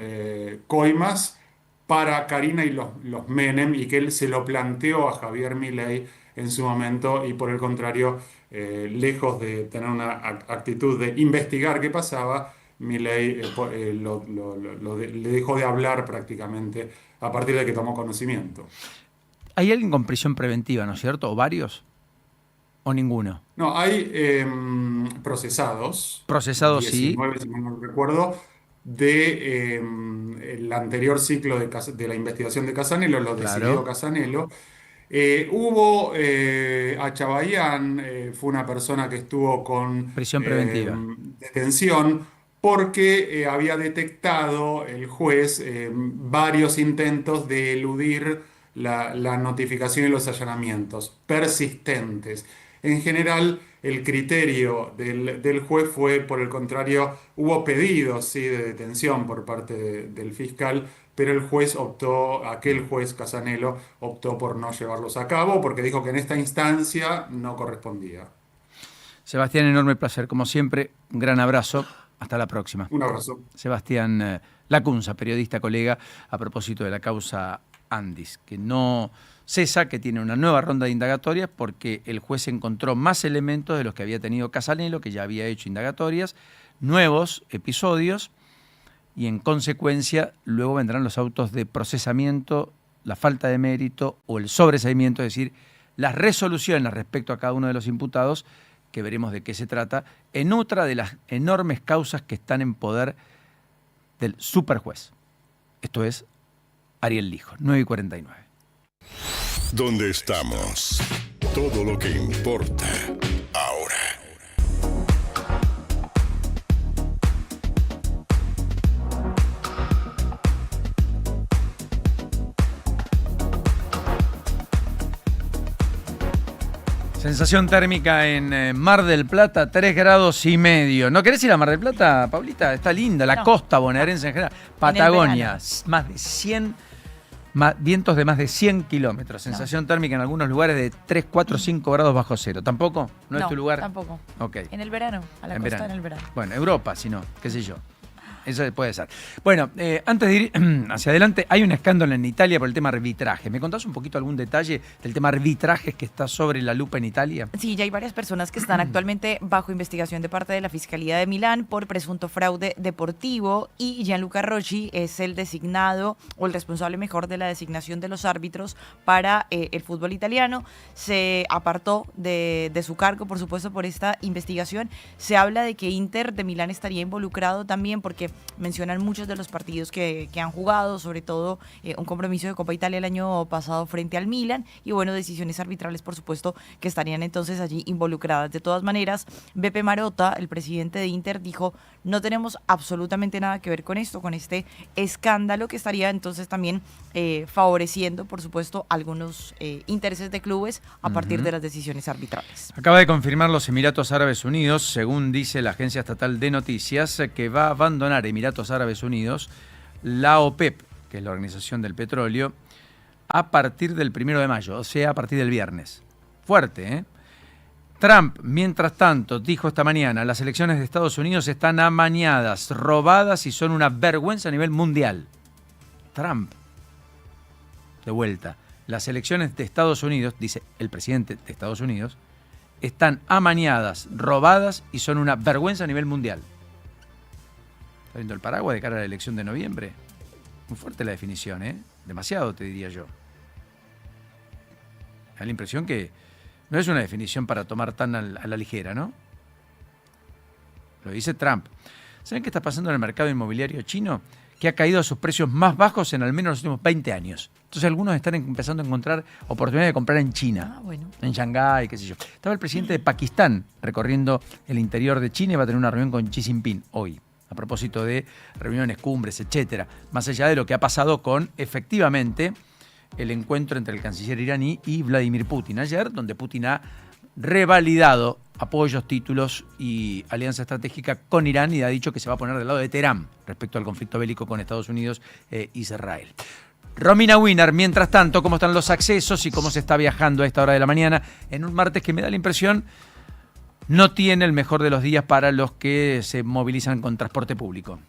coimas para Karina y los Menem, y que él se lo planteó a Javier Milei en su momento, y por el contrario, lejos de tener una actitud de investigar qué pasaba, Milei le dejó de hablar prácticamente a partir de que tomó conocimiento. ¿Hay alguien con prisión preventiva, no es cierto? ¿O varios? ¿O ninguno? No, hay procesados. Procesados, 19, sí. si mal no recuerdo, de el anterior ciclo de la investigación de Casanello, lo decidió Casanello. Hubo Achabayán, fue una persona que estuvo con prisión preventiva, detención, porque había detectado el juez varios intentos de eludir la notificación y los allanamientos persistentes. En general, el criterio del juez fue, por el contrario, hubo pedidos, sí, de detención por parte del fiscal, pero el juez aquel juez Casanello optó por no llevarlos a cabo porque dijo que en esta instancia no correspondía. Sebastián, enorme placer, como siempre, un gran abrazo, hasta la próxima. Un abrazo. Sebastián Lacunza, periodista, colega, a propósito de la causa Andis, que no cesa, que tiene una nueva ronda de indagatorias porque el juez encontró más elementos de los que había tenido Casanello, que ya había hecho indagatorias, nuevos episodios, y en consecuencia luego vendrán los autos de procesamiento, la falta de mérito o el sobreseimiento, es decir, las resoluciones respecto a cada uno de los imputados, que veremos de qué se trata, en otra de las enormes causas que están en poder del superjuez. Esto es Ariel Lijo, 9:49. ¿Dónde estamos? Todo lo que importa ahora. Sensación térmica en Mar del Plata, 3,5 grados. ¿No querés ir a Mar del Plata, Paulita? Está linda, la costa bonaerense en general. Patagonia, más de 100, vientos de más de 100 kilómetros. Sensación térmica en algunos lugares de 3, 4, 5 grados bajo cero. ¿Tampoco? ¿No es tu lugar? Tampoco. Ok. En el verano, a la costa en el verano. Bueno, Europa, si no, qué sé yo. Eso puede ser. Bueno, antes de ir hacia adelante, hay un escándalo en Italia por el tema arbitraje. ¿Me contás un poquito algún detalle del tema arbitrajes que está sobre la lupa en Italia? Sí, ya hay varias personas que están actualmente bajo investigación de parte de la Fiscalía de Milán por presunto fraude deportivo, y Gianluca Rocci es el designado, o el responsable mejor, de la designación de los árbitros para el fútbol italiano. Se apartó de su cargo, por supuesto, por esta investigación. Se habla de que Inter de Milán estaría involucrado también porque mencionan muchos de los partidos que han jugado, sobre todo un compromiso de Copa Italia el año pasado frente al Milan, y bueno, decisiones arbitrales, por supuesto, que estarían entonces allí involucradas. De todas maneras, Beppe Marotta, el presidente de Inter, dijo: no tenemos absolutamente nada que ver con esto, con este escándalo, que estaría entonces también favoreciendo, por supuesto, algunos intereses de clubes a partir de las decisiones arbitrales. Acaba de confirmar los Emiratos Árabes Unidos, según dice la agencia estatal de noticias, que va a abandonar Emiratos Árabes Unidos la OPEP, que es la Organización del Petróleo, a partir del 1 de mayo, o sea, a partir del viernes. Fuerte, ¿eh? Trump, mientras tanto, dijo esta mañana, las elecciones de Estados Unidos están amañadas, robadas y son una vergüenza a nivel mundial. Trump, de vuelta, las elecciones de Estados Unidos, dice el presidente de Estados Unidos, están amañadas, robadas y son una vergüenza a nivel mundial. ¿Está viendo el paraguas de cara a la elección de noviembre? Muy fuerte la definición, ¿eh? Demasiado, te diría yo. Da la impresión que no es una definición para tomar tan a la ligera, ¿no? Lo dice Trump. ¿Saben qué está pasando en el mercado inmobiliario chino? Que ha caído a sus precios más bajos en al menos los últimos 20 años. Entonces algunos están empezando a encontrar oportunidad de comprar en China, en Shanghái, qué sé yo. Estaba el presidente de Pakistán recorriendo el interior de China y va a tener una reunión con Xi Jinping hoy, a propósito de reuniones, cumbres, etcétera. Más allá de lo que ha pasado con, efectivamente, el encuentro entre el canciller iraní y Vladimir Putin ayer, donde Putin ha revalidado apoyos, títulos y alianza estratégica con Irán y ha dicho que se va a poner del lado de Teherán respecto al conflicto bélico con Estados Unidos e Israel. Romina Winner, mientras tanto, ¿cómo están los accesos y cómo se está viajando a esta hora de la mañana en un martes que me da la impresión no tiene el mejor de los días para los que se movilizan con transporte público?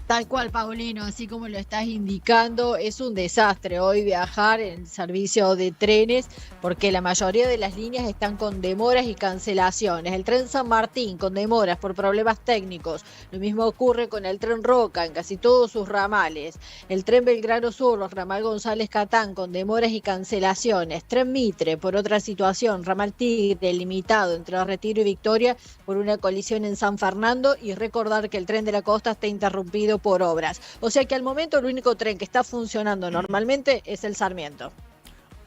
Tal cual, Paulino, así como lo estás indicando, es un desastre hoy viajar en servicio de trenes porque la mayoría de las líneas están con demoras y cancelaciones. El tren San Martín con demoras por problemas técnicos. Lo mismo ocurre con el tren Roca en casi todos sus ramales. El tren Belgrano Sur, ramal González Catán con demoras y cancelaciones. Tren Mitre por otra situación. Ramal Tigre limitado entre Retiro y Victoria por una colisión en San Fernando. Y recordar que el tren de la costa está interrumpido por obras. O sea que al momento el único tren que está funcionando normalmente es el Sarmiento.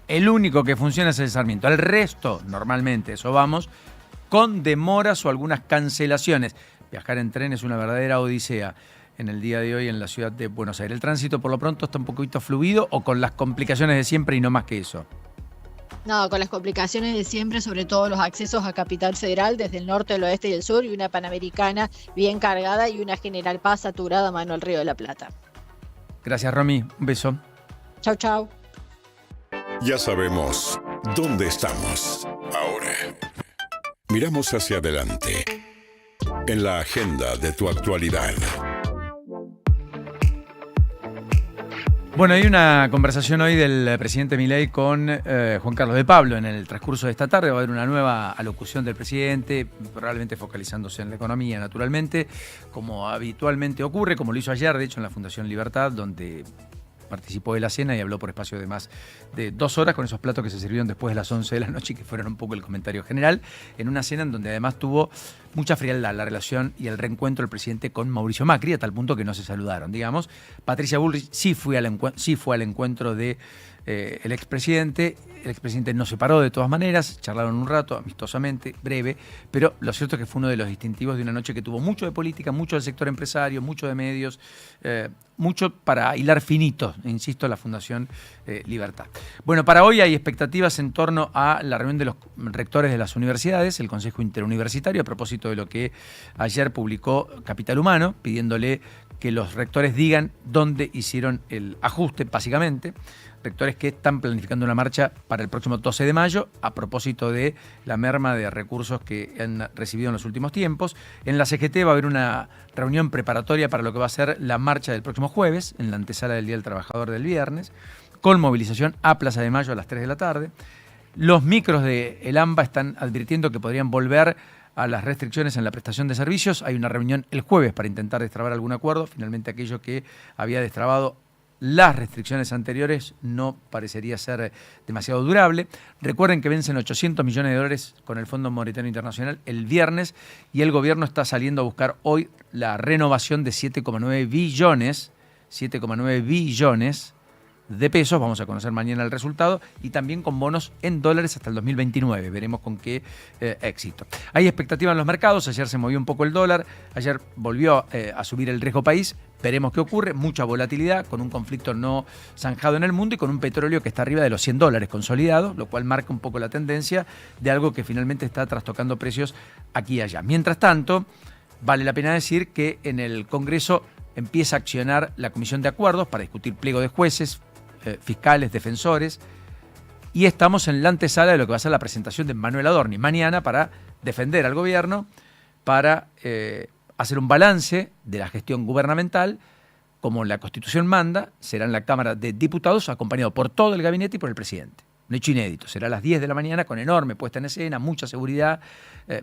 El único que funciona es el Sarmiento. El resto, normalmente, eso vamos, con demoras o algunas cancelaciones. Viajar en tren es una verdadera odisea en el día de hoy en la ciudad de Buenos Aires. El tránsito por lo pronto está un poquito fluido o con las complicaciones de siempre y no más que eso. No, con las complicaciones de siempre, sobre todo los accesos a Capital Federal desde el norte, el oeste y el sur, y una Panamericana bien cargada y una General Paz saturada a mano al Río de la Plata. Gracias, Romy. Un beso. Chau, chau. Ya sabemos dónde estamos ahora. Miramos hacia adelante, en la agenda de tu actualidad. Bueno, hay una conversación hoy del presidente Milei con Juan Carlos de Pablo en el transcurso de esta tarde. Va a haber una nueva alocución del presidente, probablemente focalizándose en la economía, naturalmente, como habitualmente ocurre, como lo hizo ayer, de hecho, en la Fundación Libertad, donde participó de la cena y habló por espacio de más de 2 horas con esos platos que se sirvieron después de las 11 de la noche y que fueron un poco el comentario general, en una cena en donde además tuvo mucha frialdad la relación y el reencuentro del presidente con Mauricio Macri, a tal punto que no se saludaron, digamos. Patricia Bullrich sí fue al encuentro de el expresidente. El expresidente no se paró de todas maneras, charlaron un rato, amistosamente, breve, pero lo cierto es que fue uno de los distintivos de una noche que tuvo mucho de política, mucho del sector empresario, mucho de medios, mucho para hilar finito, insisto, la Fundación Libertad. Bueno, para hoy hay expectativas en torno a la reunión de los rectores de las universidades, el Consejo Interuniversitario, a propósito de lo que ayer publicó Capital Humano, pidiéndole que los rectores digan dónde hicieron el ajuste, básicamente. Rectores que están planificando una marcha para el próximo 12 de mayo a propósito de la merma de recursos que han recibido en los últimos tiempos. En la CGT va a haber una reunión preparatoria para lo que va a ser la marcha del próximo jueves, en la antesala del Día del Trabajador del viernes, con movilización a Plaza de Mayo a las 3 de la tarde. Los micros de El AMBA están advirtiendo que podrían volver a las restricciones en la prestación de servicios. Hay una reunión el jueves para intentar destrabar algún acuerdo. Finalmente aquello que había destrabado las restricciones anteriores no parecería ser demasiado durable. Recuerden que vencen $800 millones con el Fondo Monetario Internacional el viernes y el gobierno está saliendo a buscar hoy la renovación de 7,9 billones de pesos. Vamos a conocer mañana el resultado y también con bonos en dólares hasta el 2029. Veremos con qué éxito. Hay expectativa en los mercados. Ayer se movió un poco el dólar. Ayer volvió a subir el riesgo país. Veremos qué ocurre. Mucha volatilidad con un conflicto no zanjado en el mundo y con un petróleo que está arriba de los $100 consolidado, lo cual marca un poco la tendencia de algo que finalmente está trastocando precios aquí y allá. Mientras tanto, vale la pena decir que en el Congreso empieza a accionar la Comisión de Acuerdos para discutir pliego de jueces, fiscales, defensores, y estamos en la antesala de lo que va a ser la presentación de Manuel Adorni mañana para defender al gobierno, para hacer un balance de la gestión gubernamental, como la Constitución manda. Será en la Cámara de Diputados, acompañado por todo el gabinete y por el presidente. Un hecho inédito. Será a las 10 de la mañana con enorme puesta en escena, mucha seguridad.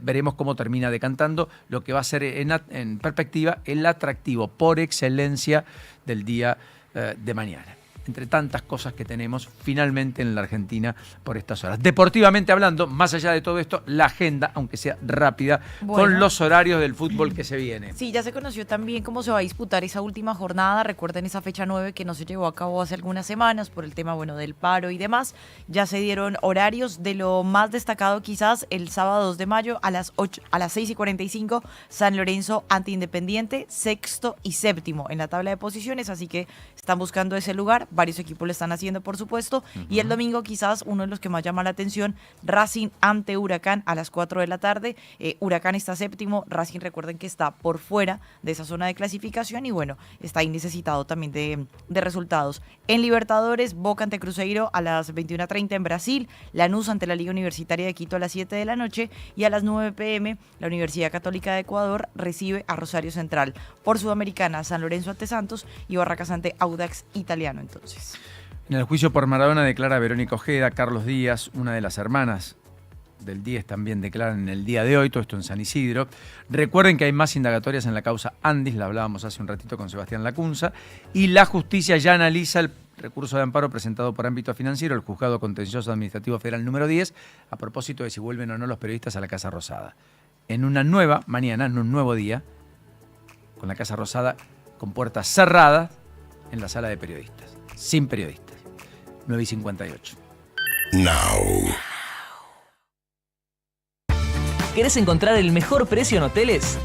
Veremos cómo termina decantando lo que va a ser en perspectiva el atractivo por excelencia del día de mañana. Entre tantas cosas que tenemos finalmente en la Argentina por estas horas. Deportivamente hablando, más allá de todo esto, la agenda, aunque sea rápida, con los horarios del fútbol que se viene. Sí, ya se conoció también cómo se va a disputar esa última jornada. Recuerden esa fecha 9 que no se llevó a cabo hace algunas semanas por el tema del paro y demás. Ya se dieron horarios. De lo más destacado quizás el sábado 2 de mayo a las 6:45, San Lorenzo ante Independiente, sexto y séptimo en la tabla de posiciones, así que están buscando ese lugar. Varios equipos lo están haciendo, por supuesto. Y el domingo quizás uno de los que más llama la atención, Racing ante Huracán a las 4 de la tarde. Huracán está séptimo, Racing recuerden que está por fuera de esa zona de clasificación y está ahí necesitado también de resultados. En Libertadores, Boca ante Cruzeiro a las 21:30 en Brasil, Lanús ante la Liga Universitaria de Quito a las 7 de la noche y a las 9 p.m. la Universidad Católica de Ecuador recibe a Rosario Central. Por Sudamericana, San Lorenzo ante Santos y Barracas ante Audax Italiano entonces. En el juicio por Maradona declara Verónica Ojeda, Carlos Díaz, una de las hermanas del 10 también declaran en el día de hoy, todo esto en San Isidro. Recuerden que hay más indagatorias en la causa Andis, la hablábamos hace un ratito con Sebastián Lacunza, y la justicia ya analiza el recurso de amparo presentado por Ámbito Financiero, el Juzgado Contencioso Administrativo Federal número 10, a propósito de si vuelven o no los periodistas a la Casa Rosada. En una nueva mañana, en un nuevo día, con la Casa Rosada con puertas cerradas en la sala de periodistas. Sin periodistas. 9:58. Now. ¿Querés encontrar el mejor precio en hoteles?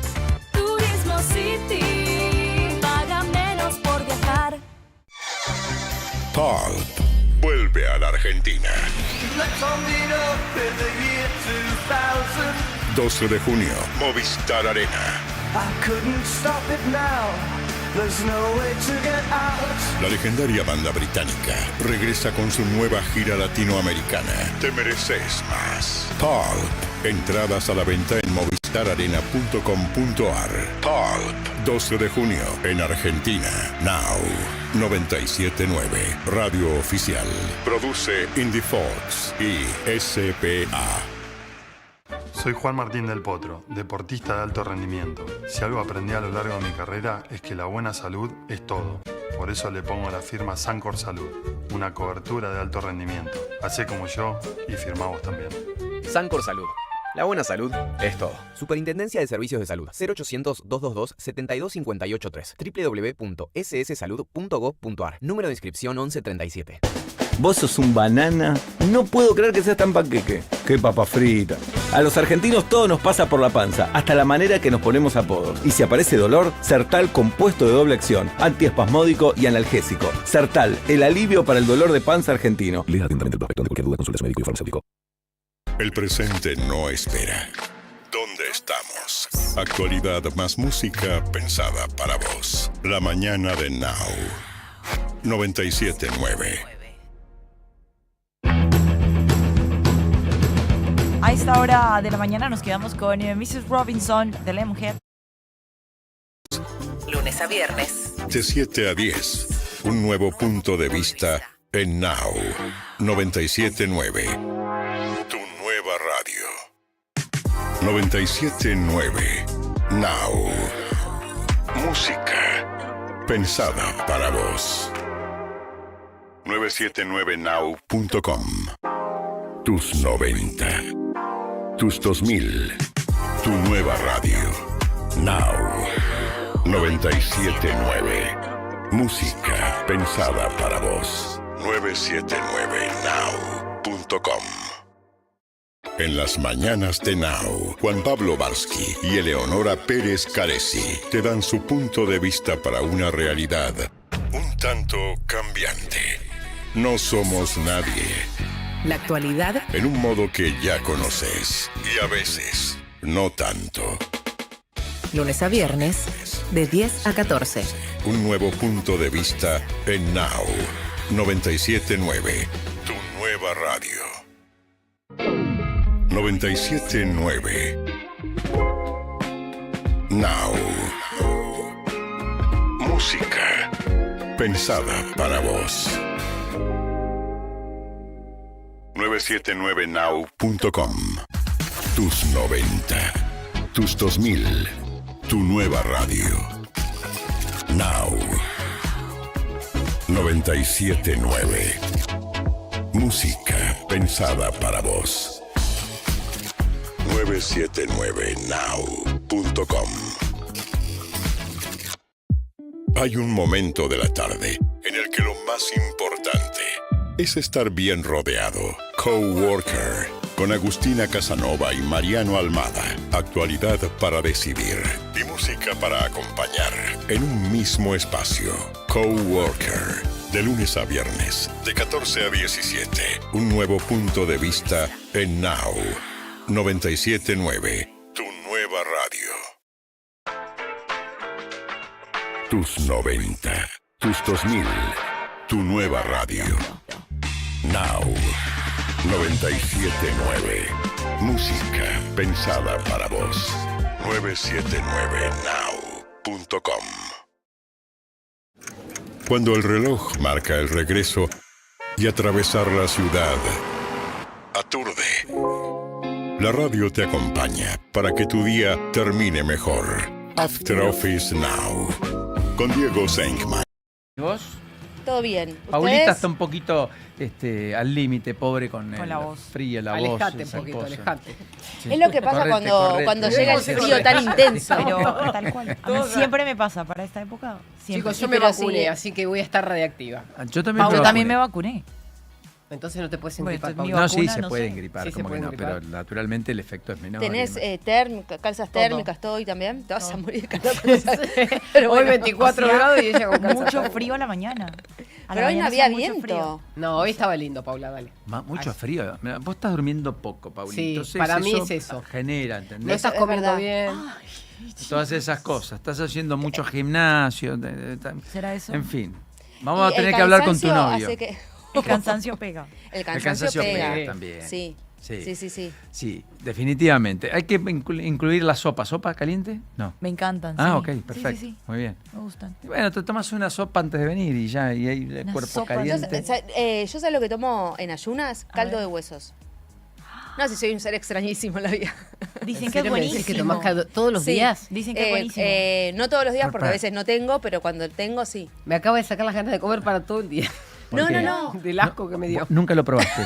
Turismo City. Paga menos por viajar. Talp vuelve a la Argentina. 12 de junio, Movistar Arena. La legendaria banda británica regresa con su nueva gira latinoamericana. Te mereces más. Talp. Entradas a la venta en movistararena.com.ar. Talp. 12 de junio en Argentina. Now. 97.9. Radio Oficial. Produce Indie Fox y SPA. Soy Juan Martín del Potro, deportista de alto rendimiento. Si algo aprendí a lo largo de mi carrera es que la buena salud es todo. Por eso le pongo la firma Sancor Salud, una cobertura de alto rendimiento. Hacé como yo y firmá vos también. Sancor Salud. La buena salud es todo. Superintendencia de Servicios de Salud. 0800-222-72583. www.sssalud.gov.ar. Número de inscripción 1137. Vos sos un banana. No puedo creer que seas tan panqueque. Qué papa frita. A los argentinos todo nos pasa por la panza, hasta la manera que nos ponemos apodos. Y si aparece dolor, Sertal compuesto de doble acción, antiespasmódico y analgésico. Sertal, el alivio para el dolor de panza argentino. Lea atentamente el prospecto. Ante cualquier duda, consulte a su médico y farmacéutico. El presente no espera. ¿Dónde estamos? Actualidad más música pensada para vos. La mañana de Now. 97.9. A esta hora de la mañana nos quedamos con Mrs. Robinson de Lemonhead. Lunes a viernes. De 7 a 10. Un nuevo punto de vista en Now. 97.9. Tu nueva radio. 97.9. Now. Música pensada para vos. 979now.com. Tus 90. Tus 2000. Tu nueva radio. Now. 97.9. Música pensada para vos. 979now.com. En las mañanas de Now, Juan Pablo Barsky y Eleonora Pérez Caresi te dan su punto de vista para una realidad un tanto cambiante. No somos nadie. La actualidad En un modo que ya conoces y a veces no tanto. lunes a viernes, de 10 a 14. Un nuevo punto de vista en Now 97.9, tu nueva radio. 97.9 Now. Música pensada para vos. 979now.com. Tus 90, tus 2000, tu nueva radio. Now 97.9. Música pensada para vos. 979now.com. Hay un momento de la tarde en el que lo más importante es estar bien rodeado. Coworker, con Agustina Casanova y Mariano Almada. Actualidad para decidir y música para acompañar en un mismo espacio. Coworker, de lunes a viernes, de 14 a 17. Un nuevo punto de vista en Now 97.9, tu nueva radio. Tus 90, tus 2000, tu nueva radio. Now 97.9. Música pensada para vos. 979now.com. Cuando el reloj marca el regreso y atravesar la ciudad aturde, la radio te acompaña para que tu día termine mejor. After Office Now, con Diego Senkman. ¿Y vos? Todo bien. Paulita ¿Ustedes? está un poquito al límite, pobre, con la voz fría, la Alejate voz. un poquito, alejate. Sí. Es lo que pasa cuando llega el frío tan intenso. Pero tal cual. A mí siempre me pasa para esta época. Siempre. Chicos, yo me vacuné, así que voy a estar radiactiva. Yo también, Yo también me vacuné. Entonces no te puedes Bueno, engripar, entonces, Paula. No, sí, vacuna, se no puede sé. engripar, Sí, se como que puede no, engripar. pero naturalmente el efecto es menor. ¿Tenés y demás. calzas Todo. térmicas, todo y también? Te vas a morir calor. Pero hoy 24 grados y ella con calzas. Mucho frío a la mañana. A la Pero hoy no mañana había hace mucho viento. frío. No, hoy estaba lindo, Paula, dale. Mucho frío. Mira, vos estás durmiendo poco, Paulita. Sí, Entonces para mí es eso. Genera, ¿entendés? No estás es comiendo verdad. bien. Todas esas cosas. Estás haciendo mucho gimnasio. ¿Será eso? En fin. Vamos Y a tener el que hablar con tu cansancio novio. hace que- El cansancio pega. El cansancio pega. también. Sí. Sí. Sí. Sí, definitivamente. Hay que incluir la sopa. ¿Sopa caliente? No. Me encantan. Ah, sí. ok, perfecto. Sí. Muy bien. Me gustan. Y bueno, te tomas una sopa antes de venir y ya, y ahí el Una cuerpo sopa. caliente. Yo sé lo que tomo en ayunas, caldo ver. de huesos. No sé, soy un ser extrañísimo en la vida. Dicen ¿En que es serio me decís que buenísimo. tomás caldo todos los Sí. días? Dicen que es buenísimo. No todos los días porque a Papá. veces no tengo, pero cuando tengo sí. Me acaba de sacar las ganas de comer para todo el día. ¿Por No, qué? no. Del asco que me dio. Vos nunca lo probaste.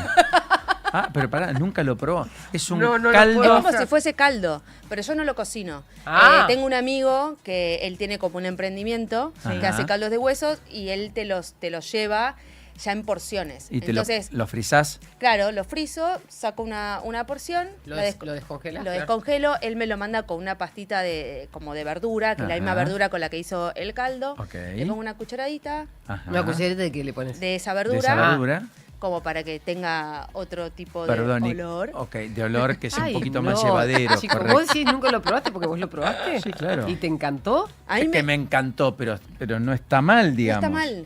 Ah, pero pará, nunca lo probó. Es un No, no lo caldo. Es puedo como si fuese caldo, pero yo no lo cocino. Ah. Tengo un amigo que él tiene como un emprendimiento que Ajá. hace caldos de huesos y él te los lleva ya en porciones. Y te Entonces, lo frisás. claro, lo frizo, saco una porción, Lo la descongelas. lo claro. descongelo, él me lo manda con una pastita como de verdura, que es la misma Ajá. verdura con la que hizo el caldo. Ok. Le pongo una cucharadita Ajá. Una cucharita de qué le pones. de esa De verdura, esa verdura. como para que tenga otro tipo de Perdón. olor. Ok, de olor que sea Ay, un poquito no. más llevadero. Chicos, correcto. ¿vos decís nunca lo probaste porque vos lo probaste? Sí, claro. ¿Y te encantó? A mí Es que me encantó, pero no está mal, no digamos. está mal.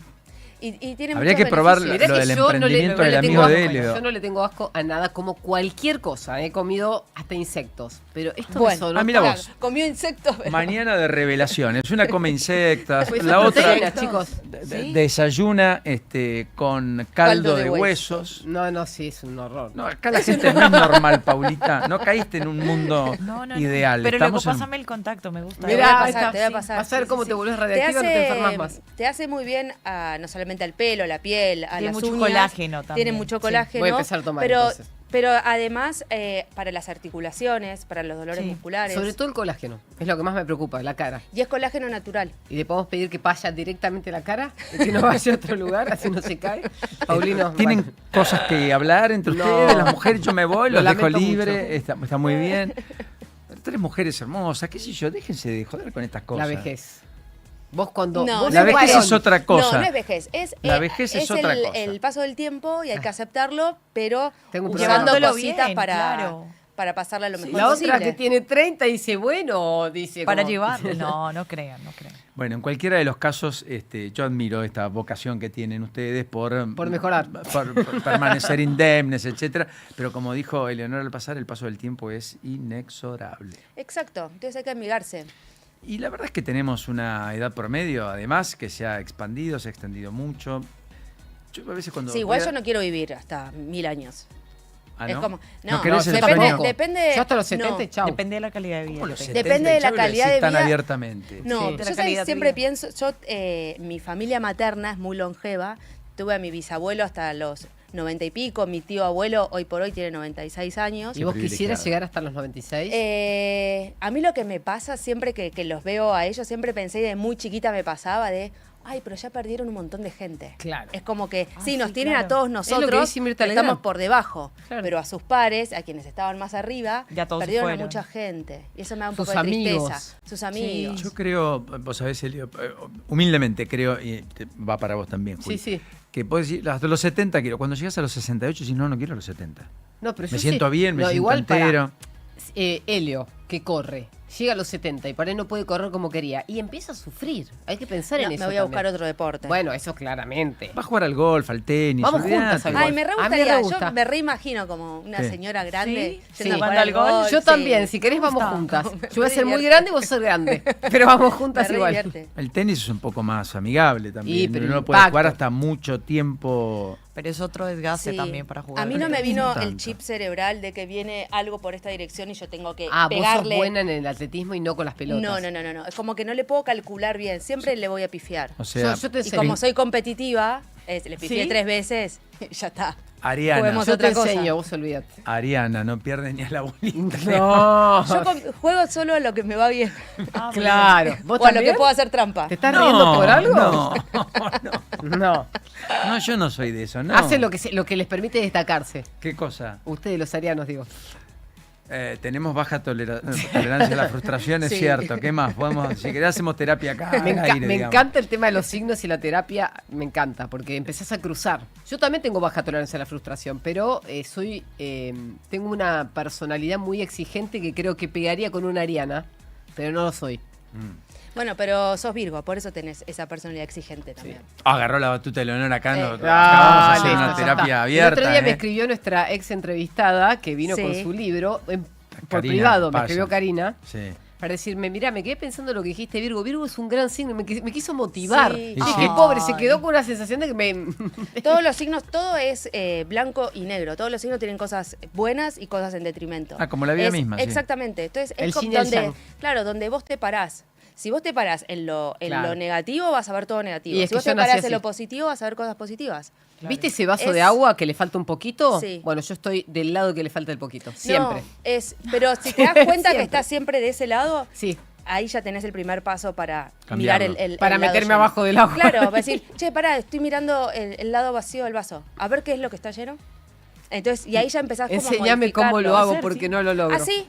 Y tiene Habría muchos que probar beneficios. lo del yo no le- emprendimiento no le del tengo amigo de asco, Elio. Yo no le tengo asco a nada, como cualquier cosa. He comido hasta insectos. Pero esto Bueno, me sonó. mira Claro, vos. comió insectos. pero- Mañana de revelaciones. Una come insectas, Pues la son otra proteínas, chicos. desayuna con caldo de hueso. huesos. No, sí, es un horror. No, acá la gente no es normal, Paulita. No caíste en un mundo No. ideal. Pero luego Estamos en- pásame el contacto, me gusta. Te Mirá, voy a ahí pasar, está. te voy a pasar. Vas a ver Sí, cómo sí, te sí. volvés radiactiva y no te enfermas más. Te hace muy bien no solamente al pelo, a la piel, a Tiene las mucho uñas. colágeno también. Tiene mucho Sí. colágeno. Voy a empezar a tomar, pero, entonces. pero además para las articulaciones, para los dolores Sí. musculares. Sobre todo el colágeno. Es lo que más me preocupa, la cara. Y es colágeno natural. ¿Y le podemos pedir que vaya directamente a la cara? Que no vaya a otro lugar, así no se cae. Paulino, ¿Tienen bueno. cosas que hablar entre No. ustedes? Las mujeres, yo me voy, Lo los dejo lamento libre. Está muy bien. 3 mujeres hermosas, qué sé yo, déjense de joder con estas cosas. La vejez. Vos cuando... No, vos La sos vejez varón. es otra cosa. No, no es vejez. La vejez es otra cosa. el paso del tiempo y hay que aceptarlo, pero Tengo un usando Llevándolo cositas bien, para, claro. para pasarla lo mejor La posible. otra que tiene 30 dice, bueno, dice... Para como- llevar. No crean. Bueno, en cualquiera de los casos, yo admiro esta vocación que tienen ustedes por mejorar. por permanecer indemnes, etcétera. Pero como dijo Eleonora al pasar, el paso del tiempo es inexorable. Exacto, entonces hay que amigarse. Y la verdad es que tenemos una edad promedio, además, que se ha extendido mucho. Yo a veces cuando Sí, igual yo no quiero vivir hasta 1000 años. ¿Ah, Es no? como, ¿No no, querés el depende, sueño? depende. Yo hasta los 70 y no. chau. Depende de la calidad de vida. ¿Cómo los que 70? tengas. Depende de la Ya lo calidad de decís tan vida. abiertamente. No, Sí, de yo la ¿sabes? calidad de Siempre vida. pienso, mi familia materna es muy longeva. Tuve a mi bisabuelo hasta los 90 y pico, mi tío abuelo hoy por hoy tiene 96 años. ¿Y vos quisieras llegar hasta los 96? A mí lo que me pasa siempre que los veo a ellos, siempre pensé, de muy chiquita me pasaba de, ay, pero ya perdieron un montón de gente. Claro. Es como que, Ah, sí, nos sí, tienen claro. a todos Es lo que nosotros, dice Mirta pero estamos Legrand. por debajo. Claro. Pero a sus pares, a quienes estaban más arriba, Ya todos se perdieron a fueron. mucha gente. Y eso me da un Sus poco de amigos. tristeza. Sus amigos. Yo creo, vos sabés, Elio, humildemente creo, y va para vos también, Juli, Sí. que podés decir, hasta los 70 quiero. Cuando llegas a los 68, decís, no quiero los 70. No, pero Me yo siento sé- bien, me no, siento igual entero. Helio, que corre, llega a los 70 y por ahí no puede correr como quería y empieza a sufrir. Hay que pensar No, en me eso voy a también. buscar otro deporte. Bueno, eso claramente. Va a jugar al golf, al tenis. Vamos olvidate. juntas al Ay, golf. me re A mí gustaría. me Yo gusta. me reimagino como una Sí. señora grande Sí, yendo a sí. jugar al golf. Yo sí. también, si querés vamos gusta. juntas. Me Yo voy a ser muy divierte. grande y vos sos grande. Pero vamos juntas Me re igual. divierte. El tenis es un poco más amigable también. Y, pero Uno el puede impacto. jugar hasta mucho tiempo. Pero es otro desgaste Sí. también para jugar. A mí no me No vino tanto. el chip cerebral de que viene algo por esta dirección y yo tengo que Ah, vos pegarle. sos buena en el atletismo y no con las pelotas. No. Es como que no le puedo calcular bien. Siempre le voy a pifiar. O sea, Yo te Y enseño. como soy competitiva, le pifié ¿Sí? 3 veces, ya está. Ariana, Juguemos Yo te otra cosa. enseño, vos olvídate. Ariana, no pierde ni a la bolita. No. Yo juego solo a lo que me va bien. Claro. ¿Vos O a lo también? que puedo hacer trampa. ¿Te estás riendo por algo? No, No. yo no soy de eso, no. Hacen lo que les permite destacarse. ¿Qué cosa? Ustedes, los arianos, digo. Tenemos baja tolerancia a la frustración, es Sí. cierto. ¿Qué más? Si querés hacemos terapia acá. Me, al aire, me digamos. encanta el tema de los signos y la terapia, me encanta, porque empezás a cruzar. Yo también tengo baja tolerancia a la frustración, pero tengo una personalidad muy exigente que creo que pegaría con una ariana, pero no lo soy. Bueno, pero sos Virgo, por eso tenés esa personalidad exigente también. Agarró la batuta de Leonora acá. Acabamos de hacer listo, una ya terapia está. abierta. El otro día me escribió nuestra ex entrevistada que vino Sí. con su libro, por Karina privado, me Paya. escribió Karina. Sí. Para decirme, mirá, me quedé pensando en lo que dijiste, Virgo. Virgo es un gran signo, me quiso motivar. Sí. Yo Sí. dije, pobre, se quedó con una sensación de que me... Todos los signos, todo es blanco y negro. Todos los signos tienen cosas buenas y cosas en detrimento. Ah, como la vida misma, sí. Exactamente. Entonces, El es como yin y el donde, yang. claro, donde vos te parás. Si vos te parás en lo Claro. negativo, vas a ver todo negativo. Y es Si que vos yo te nací parás así. en lo positivo, vas a ver cosas positivas. ¿Viste ese vaso Es- de agua que le falta un poquito? Sí. Bueno, yo estoy del lado que le falta el poquito. Siempre. No, pero si te das cuenta Siempre. que estás siempre de ese lado, Sí. ahí ya tenés el primer paso para Cambiarlo. mirar el Para lado meterme lleno. abajo del agua. Claro, para decir, che, pará, estoy mirando el lado vacío del vaso. A ver qué es lo que está lleno. Entonces, y ahí ya empezás como a Enseñame cómo lo modificarlo. hago porque no lo logro. Así,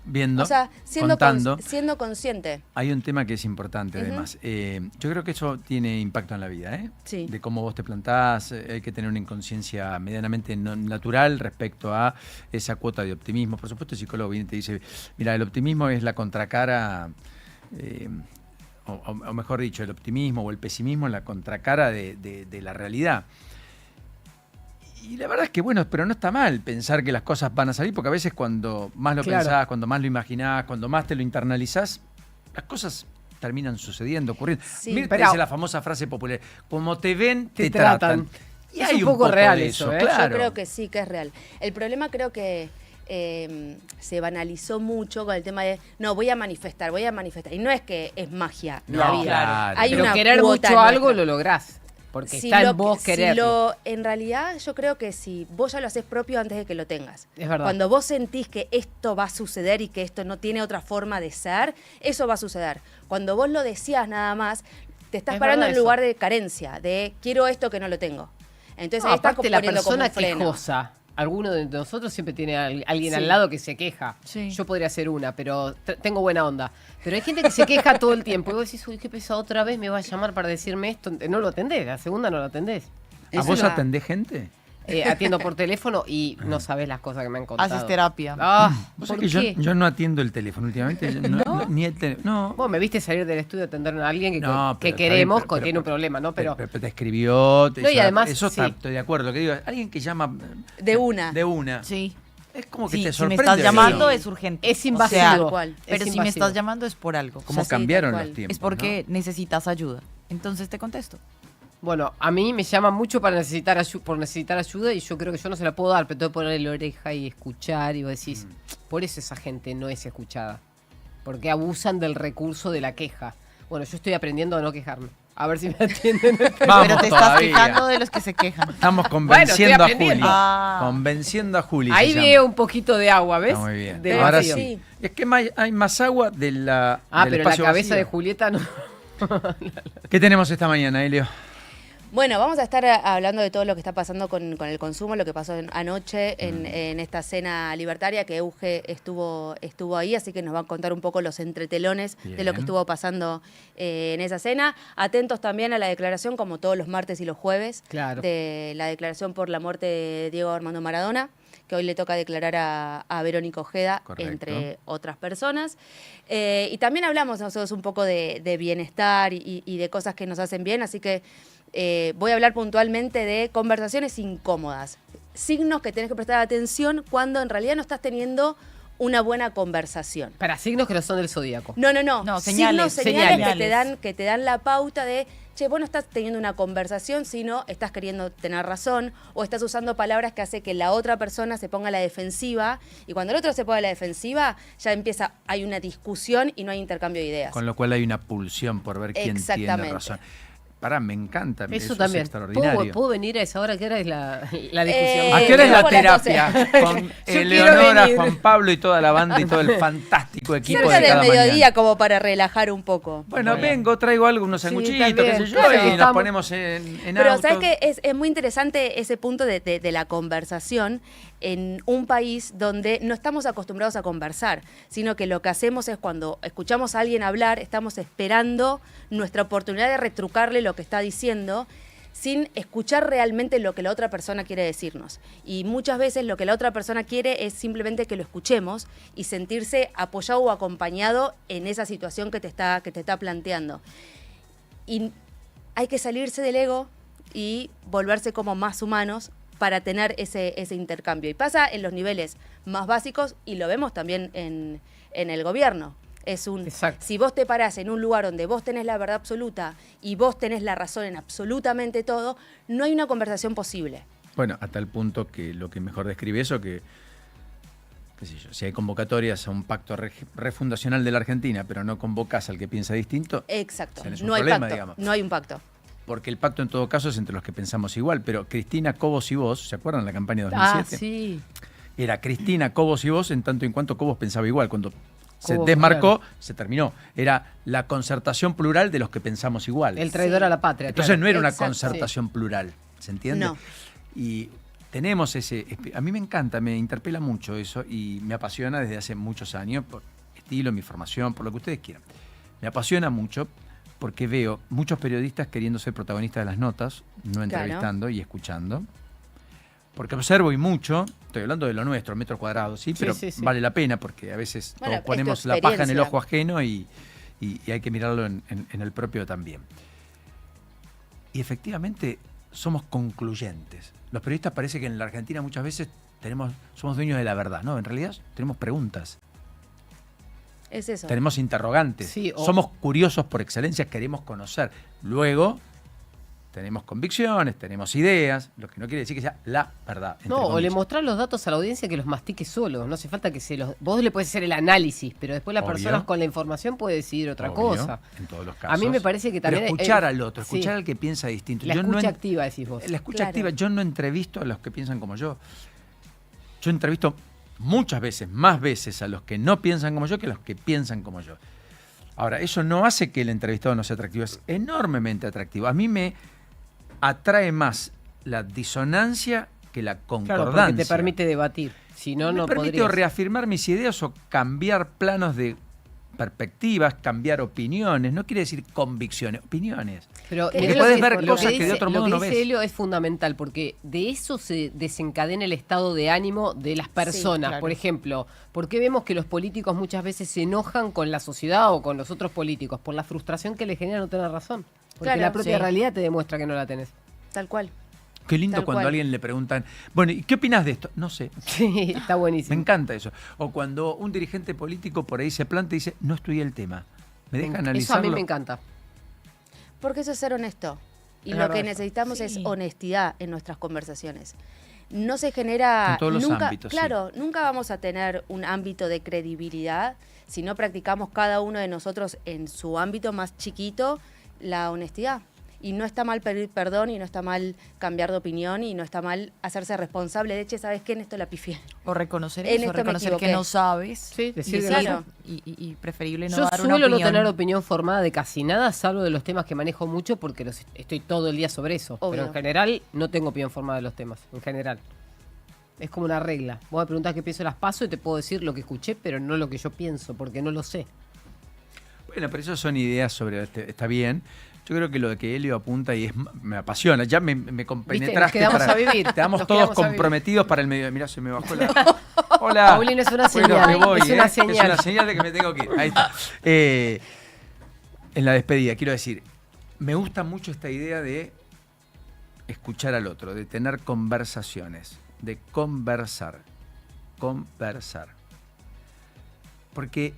Viendo, o sea, contando. siendo consciente. Hay un tema que es importante, Ujú. además. Yo creo que eso tiene impacto en la vida, ¿eh? Sí. De cómo vos te plantás. Hay que tener una inconsciencia medianamente natural respecto a esa cuota de optimismo. Por supuesto, el psicólogo viene y te dice, mira, el optimismo es la contracara, o mejor dicho, el optimismo o el pesimismo es la contracara de la realidad. Y la verdad es que, bueno, pero no está mal pensar que las cosas van a salir, porque a veces cuando más lo Claro. pensás, cuando más lo imaginás, cuando más te lo internalizás, las cosas terminan sucediendo, ocurriendo. Sí, Mirta pero- dice la famosa frase popular, como te ven, te, Te tratan. tratan. Y Es hay un poco real de eso, ¿eh? claro. Yo creo que sí, que es real. El problema creo que se banalizó mucho con el tema de, no, voy a manifestar. Y no es que es magia la No, vida. claro. Hay Pero una querer cuota mucho algo nuestra. lo lográs. Porque Si está lo en vos que- quererlo. en realidad, yo creo que si vos ya lo haces propio antes de que lo tengas. Es verdad. Cuando vos sentís que esto va a suceder y que esto no tiene otra forma de ser, eso va a suceder. Cuando vos lo deseas nada más, te estás Es parando verdad en eso. lugar de carencia, de quiero esto que no lo tengo. Entonces No, ahí estás aparte la poniendo como persona un freno. quejosa. Alguno de nosotros siempre tiene alguien Sí. al lado que se queja. Sí. Yo podría ser una, pero tengo buena onda. Pero hay gente que se queja todo el tiempo. Y vos decís, uy, qué pesado, otra vez me va a llamar para decirme esto. No lo atendés, la segunda no lo atendés. ¿A Eso vos no- atendés gente? atiendo por teléfono y no sabes las cosas que me han contado. Haces terapia. ¿Vos sabés que yo no atiendo el teléfono últimamente? Ni el teléfono. No. Vos me viste salir del estudio a atender a alguien que No, pero queremos, está bien, tiene un problema, ¿no? Pero te escribió. No, y además, eso sí. estoy de acuerdo. Que digo, alguien que llama. De una. De una. Sí. Es como que Sí, te si me sorprende. estás llamando Sí. es urgente. Es invasivo. O sea, Igual. pero Es si me invasivo. estás llamando es por algo. ¿Cómo sí, cambiaron tal los cual. tiempos? es porque ¿no? necesitas ayuda. Entonces te contesto. bueno, a mí me llaman mucho por necesitar ayuda y yo creo que yo no se la puedo dar, pero tengo que ponerle la oreja y escuchar y vos decís, por eso esa gente no es escuchada. Porque abusan del recurso de la queja. Bueno, yo estoy aprendiendo a no quejarme. A ver si me atienden. Vamos Pero te estás todavía. quejando de los que se quejan. Estamos convenciendo a Juli. aprendiendo. Convenciendo a Juli. Ahí se veo llama. un poquito de agua, ¿ves? Está muy bien. Del Ahora vacío. sí. Es que hay más agua de la. del Pero la espacio cabeza vacío. de Julieta no. ¿Qué tenemos esta mañana, Elio? Bueno, vamos a estar hablando de todo lo que está pasando con el consumo, lo que pasó anoche en esta cena libertaria, que Euge estuvo ahí, así que nos va a contar un poco los entretelones de lo que estuvo pasando en esa cena. Atentos también a la declaración, como todos los martes y los jueves, Claro. de la declaración por la muerte de Diego Armando Maradona, que hoy le toca declarar a Verónica Ojeda, Correcto. entre otras personas. Y también hablamos nosotros un poco de bienestar y de cosas que nos hacen bien, así que voy a hablar puntualmente de conversaciones incómodas, signos que tenés que prestar atención cuando en realidad no estás teniendo una buena conversación. Para signos que no son del zodíaco. No, señales. señales que te dan la pauta de, che, vos no estás teniendo una conversación, sino estás queriendo tener razón o estás usando palabras que hace que la otra persona se ponga a la defensiva, y cuando el otro se pone a la defensiva ya hay una discusión y no hay intercambio de ideas. Con lo cual hay una pulsión por ver quién tiene Exactamente. razón. Pará, me encanta. Eso también. Es extraordinario. ¿Puedo venir a esa hora? ¿Qué hora es la discusión? ¿A qué hora es la luego a las terapia? 12. Con Yo quiero Eleonora, venir. Juan Pablo y toda la banda y todo el fantástico equipo Cerca de del cada mediodía, mañana. como para relajar un poco. Bueno, vengo, traigo algo, unos Sí, sanguchitos, qué también. sé yo, Claro, y nos estamos- ponemos en Pero auto. ¿sabes qué? Es muy interesante ese punto de la conversación en un país donde no estamos acostumbrados a conversar, sino que lo que hacemos es cuando escuchamos a alguien hablar, estamos esperando nuestra oportunidad de retrucarle lo que está diciendo sin escuchar realmente lo que la otra persona quiere decirnos. Y muchas veces lo que la otra persona quiere es simplemente que lo escuchemos y sentirse apoyado o acompañado en esa situación que te está planteando. Y hay que salirse del ego y volverse como más humanos para tener ese intercambio. Y pasa en los niveles más básicos y lo vemos también en el gobierno. Si vos te parás en un lugar donde vos tenés la verdad absoluta y vos tenés la razón en absolutamente todo, no hay una conversación posible. Bueno, a tal punto que lo que mejor describe eso, qué sé yo, si hay convocatorias a un pacto refundacional de la Argentina, pero no convocas al que piensa distinto, Exacto, tenés un no hay problema, pacto, digamos. no hay un pacto. Porque el pacto en todo caso es entre los que pensamos igual, pero Cristina, Cobos y vos, ¿se acuerdan de la campaña de 2007? Sí. Era Cristina, Cobos y vos, en tanto en cuanto Cobos pensaba igual. Cuando se Cobos, desmarcó, se terminó. Era la concertación plural de los que pensamos igual. El traidor a la patria. Entonces claro. no era una Exacto, concertación plural, ¿se entiende? No. Y tenemos ese... A mí me encanta, me interpela mucho eso y me apasiona desde hace muchos años, por estilo, mi formación, por lo que ustedes quieran. Me apasiona mucho porque veo muchos periodistas queriendo ser protagonistas de las notas, no entrevistando y escuchando. Porque observo y mucho, estoy hablando de lo nuestro, metro cuadrado, ¿sí? Pero sí. vale la pena porque a veces Bueno, todos ponemos es tu la paja en el experiencia. ojo ajeno y hay que mirarlo en el propio también. Y efectivamente somos concluyentes. Los periodistas parece que en la Argentina muchas veces somos dueños de la verdad, ¿no? En realidad tenemos preguntas. Es eso. Tenemos interrogantes. Sí, Somos curiosos por excelencia, queremos conocer. Luego tenemos convicciones, tenemos ideas, lo que no quiere decir que sea la verdad. entre No, o le comillas. mostrás los datos a la audiencia que los mastique solo. No hace falta que vos le puedes hacer el análisis, pero después la Obvio. persona con la información puede decidir otra Obvio, cosa. en todos los casos. A mí me parece que también... Pero escuchar al otro, escuchar al que piensa distinto. La Yo escucha no activa, decís vos. La escucha Claro. activa. Yo no entrevisto a los que piensan como yo. Yo entrevisto muchas veces, más veces a los que no piensan como yo que a los que piensan como yo. Ahora, eso no hace que el entrevistado no sea atractivo. Es enormemente atractivo. A mí me atrae más la disonancia que la concordancia. Claro, porque te permite debatir. Si no, me no permite podrías. o reafirmar mis ideas o cambiar planos de perspectivas, cambiar opiniones. No quiere decir convicciones, opiniones. Pero porque puedes ver cosas que de otro modo no ves. Lo que ves. dice Helio es fundamental, porque de eso se desencadena el estado de ánimo de las personas. Sí, claro. Por ejemplo, ¿por qué vemos que los políticos muchas veces se enojan con la sociedad o con los otros políticos? Por la frustración que les genera no tener razón. Porque la propia realidad te demuestra que no la tenés. Tal cual. Qué lindo cuando a alguien le preguntan, bueno, ¿y qué opinás de esto? No sé. Sí, está buenísimo. Me encanta eso. O cuando un dirigente político por ahí se planta y dice, no estudié el tema. ¿Me deja analizarlo? Eso a mí me encanta. Porque eso es ser honesto. Y lo que necesitamos es honestidad en nuestras conversaciones. No se genera... En todos los ámbitos. Claro, nunca vamos a tener un ámbito de credibilidad si no practicamos cada uno de nosotros en su ámbito más chiquito la honestidad. Y no está mal pedir perdón, y no está mal cambiar de opinión, y no está mal hacerse responsable de, ¿sabes qué? En esto la pifié. O reconocer eso, reconocer que no sabes. Sí, decir claro. Y preferible no Yo dar una suelo opinión. no tener opinión formada de casi nada, salvo de los temas que manejo mucho, porque estoy todo el día sobre eso. Obvio. Pero en general no tengo opinión formada de los temas, en general. Es como una regla. Vos me preguntás qué pienso, las paso y te puedo decir lo que escuché, pero no lo que yo pienso, porque no lo sé. Bueno, pero eso son ideas sobre... está bien. Yo creo que lo de que Helio apunta y me apasiona. Ya me compenetraste. Nos quedamos a vivir. Estamos todos comprometidos para el medio. Mirá, se me bajó la... Hola. Paulino, es una señal. Bueno, me voy, es una señal. Es una señal de que me tengo que ir. Ahí está. En la despedida, quiero decir, me gusta mucho esta idea de escuchar al otro, de tener conversaciones, de conversar. Conversar. Porque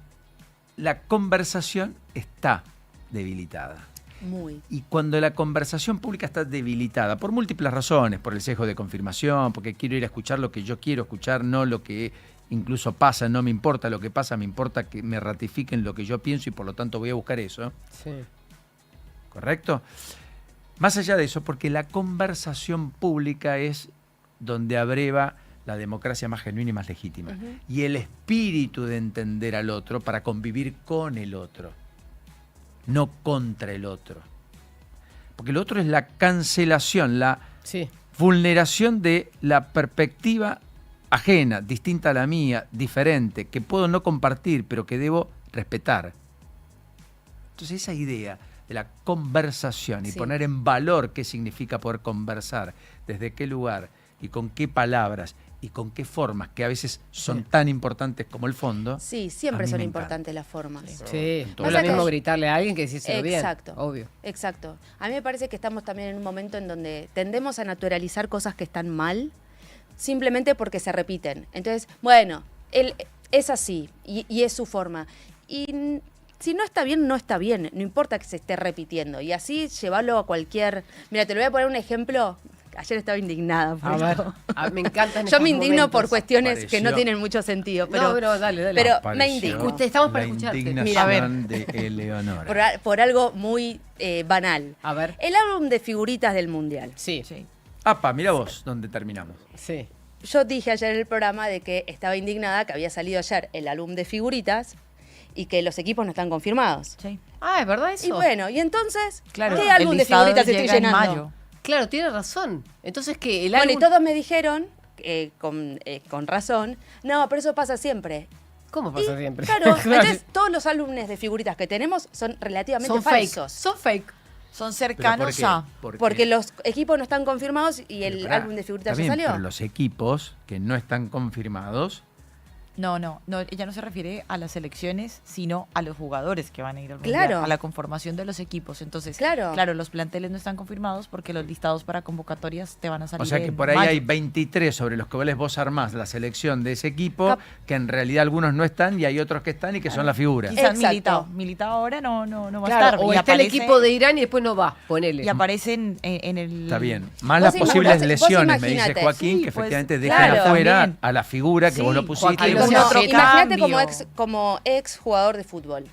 la conversación está debilitada. Muy. Y cuando la conversación pública está debilitada, por múltiples razones, por el sesgo de confirmación, porque quiero ir a escuchar lo que yo quiero escuchar, no lo que incluso pasa, no me importa lo que pasa, me importa que me ratifiquen lo que yo pienso y por lo tanto voy a buscar eso. Sí. ¿Correcto? Más allá de eso, porque la conversación pública es donde abreva la democracia más genuina y más legítima. Y el espíritu de entender al otro para convivir con el otro. No contra el otro. Porque el otro es la cancelación, la vulneración de la perspectiva ajena, distinta a la mía, diferente, que puedo no compartir, pero que debo respetar. Entonces esa idea de la conversación y poner en valor qué significa poder conversar, desde qué lugar y con qué palabras y con qué formas, que a veces son tan importantes como el fondo. Sí, siempre son importantes las formas. Sí, no es lo mismo gritarle a alguien que decírselo bien. Exacto, obvio. Exacto. A mí me parece que estamos también en un momento en donde tendemos a naturalizar cosas que están mal, simplemente porque se repiten. Entonces, bueno, él es así y es su forma. Y si no está bien, no está bien. No importa que se esté repitiendo. Y así llevarlo a cualquier... Mira, te lo voy a poner un ejemplo... Ayer estaba indignada por esto. Me encantan Yo me indigno momentos. por cuestiones que no tienen mucho sentido. Pero, dale. Pero me indigno. Estamos para escucharte. Mira, a ver. De Eleonora. Por algo muy banal. A ver. El álbum de figuritas del Mundial. Sí. Apa, mira vos dónde terminamos. Sí. Yo dije ayer en el programa de que estaba indignada que había salido ayer el álbum de figuritas y que los equipos no están confirmados. Sí. Ah, ¿es verdad eso? Y bueno, y entonces, claro, ¿qué álbum de figuritas estoy llenando? Mayo. Claro, tiene razón. Entonces, ¿qué? El Bueno, álbum... y todos me dijeron, con razón, no, pero eso pasa siempre. ¿Cómo pasa siempre? Claro, entonces todos los álbumes de figuritas que tenemos son relativamente falsos. Son fake. Son cercanos a... Porque los equipos no están confirmados y el álbum de figuritas ya salió. Pero los equipos que no están confirmados... No, ella no se refiere a las selecciones, sino a los jugadores que van a ir al Mundial, a la conformación de los equipos. Entonces, claro, los planteles no están confirmados porque los listados para convocatorias te van a salir. O sea que por ahí hay 23 sobre los que vos armás la selección de ese equipo, que en realidad algunos no están y hay otros que están y que son las figuras. Quizás Militao ahora no va a estar. O está el equipo de Irán y después no va, ponele. Y aparecen en el... Está bien. Más las posibles lesiones, me dice Joaquín, que efectivamente dejan afuera a la figura que vos lo pusiste. Imagínate como ex jugador de fútbol.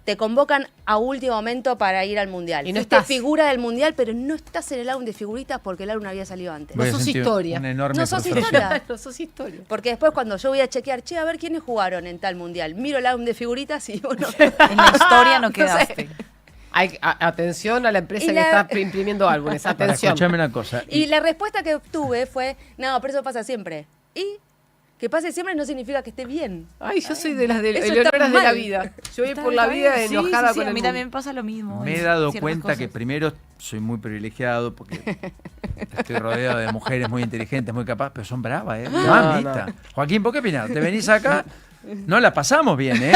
Te convocan a último momento para ir al Mundial. Y no Fuiste estás figura del Mundial, pero no estás en el álbum de figuritas porque el álbum había salido antes. No sos historia. No sos historia. No sos historia. Porque después cuando yo voy a chequear, a ver quiénes jugaron en tal Mundial, miro el álbum de figuritas y bueno... En la historia no quedaste. Atención a la empresa que está imprimiendo álbumes. Atención. Escuchame una cosa. Y la respuesta que obtuve fue, no, pero eso pasa siempre. Y Que pase siempre no significa que esté bien. Ay, yo soy de las de Eso Eleonoras está de la mal. vida. Yo voy Está por la bien. vida Sí, enojada sí, con a el mí mundo. también pasa lo mismo. Me he en dado ciertas cuenta cosas. que primero soy muy privilegiado porque estoy rodeado de mujeres muy inteligentes, muy capaces, pero son bravas, ¿eh? Mamita. no. Joaquín, ¿por qué opinás? ¿Te venís acá? No la pasamos bien, ¿eh?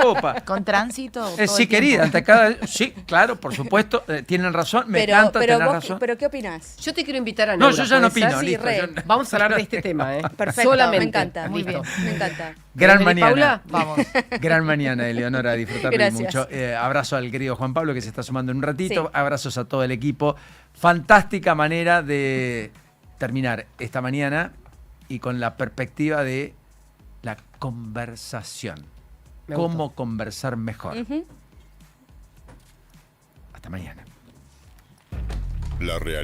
Opa. Con tránsito. todo Sí, el querida, tiempo. ante cada... Sí, claro, por supuesto, tienen razón, me encanta tener vos, razón. pero ¿qué opinás? Yo te quiero invitar a No, Neura. yo ya no ¿puede ser? opino, Sí, listo. re. yo- Vamos a hablar de este tema, ¿eh? Perfecto, Solamente. me encanta. Muy bien. Me encanta. Gran ¿Querés venir, mañana. Paula? Vamos. Gran mañana, Eleonora, a disfrutarlo Gracias. mucho. Abrazo al querido Juan Pablo que se está sumando en un ratito. Sí. Abrazos a todo el equipo. Fantástica manera de terminar esta mañana y con la perspectiva de la conversación. Me Cómo conversar mejor. Ujú. Hasta mañana. La realidad.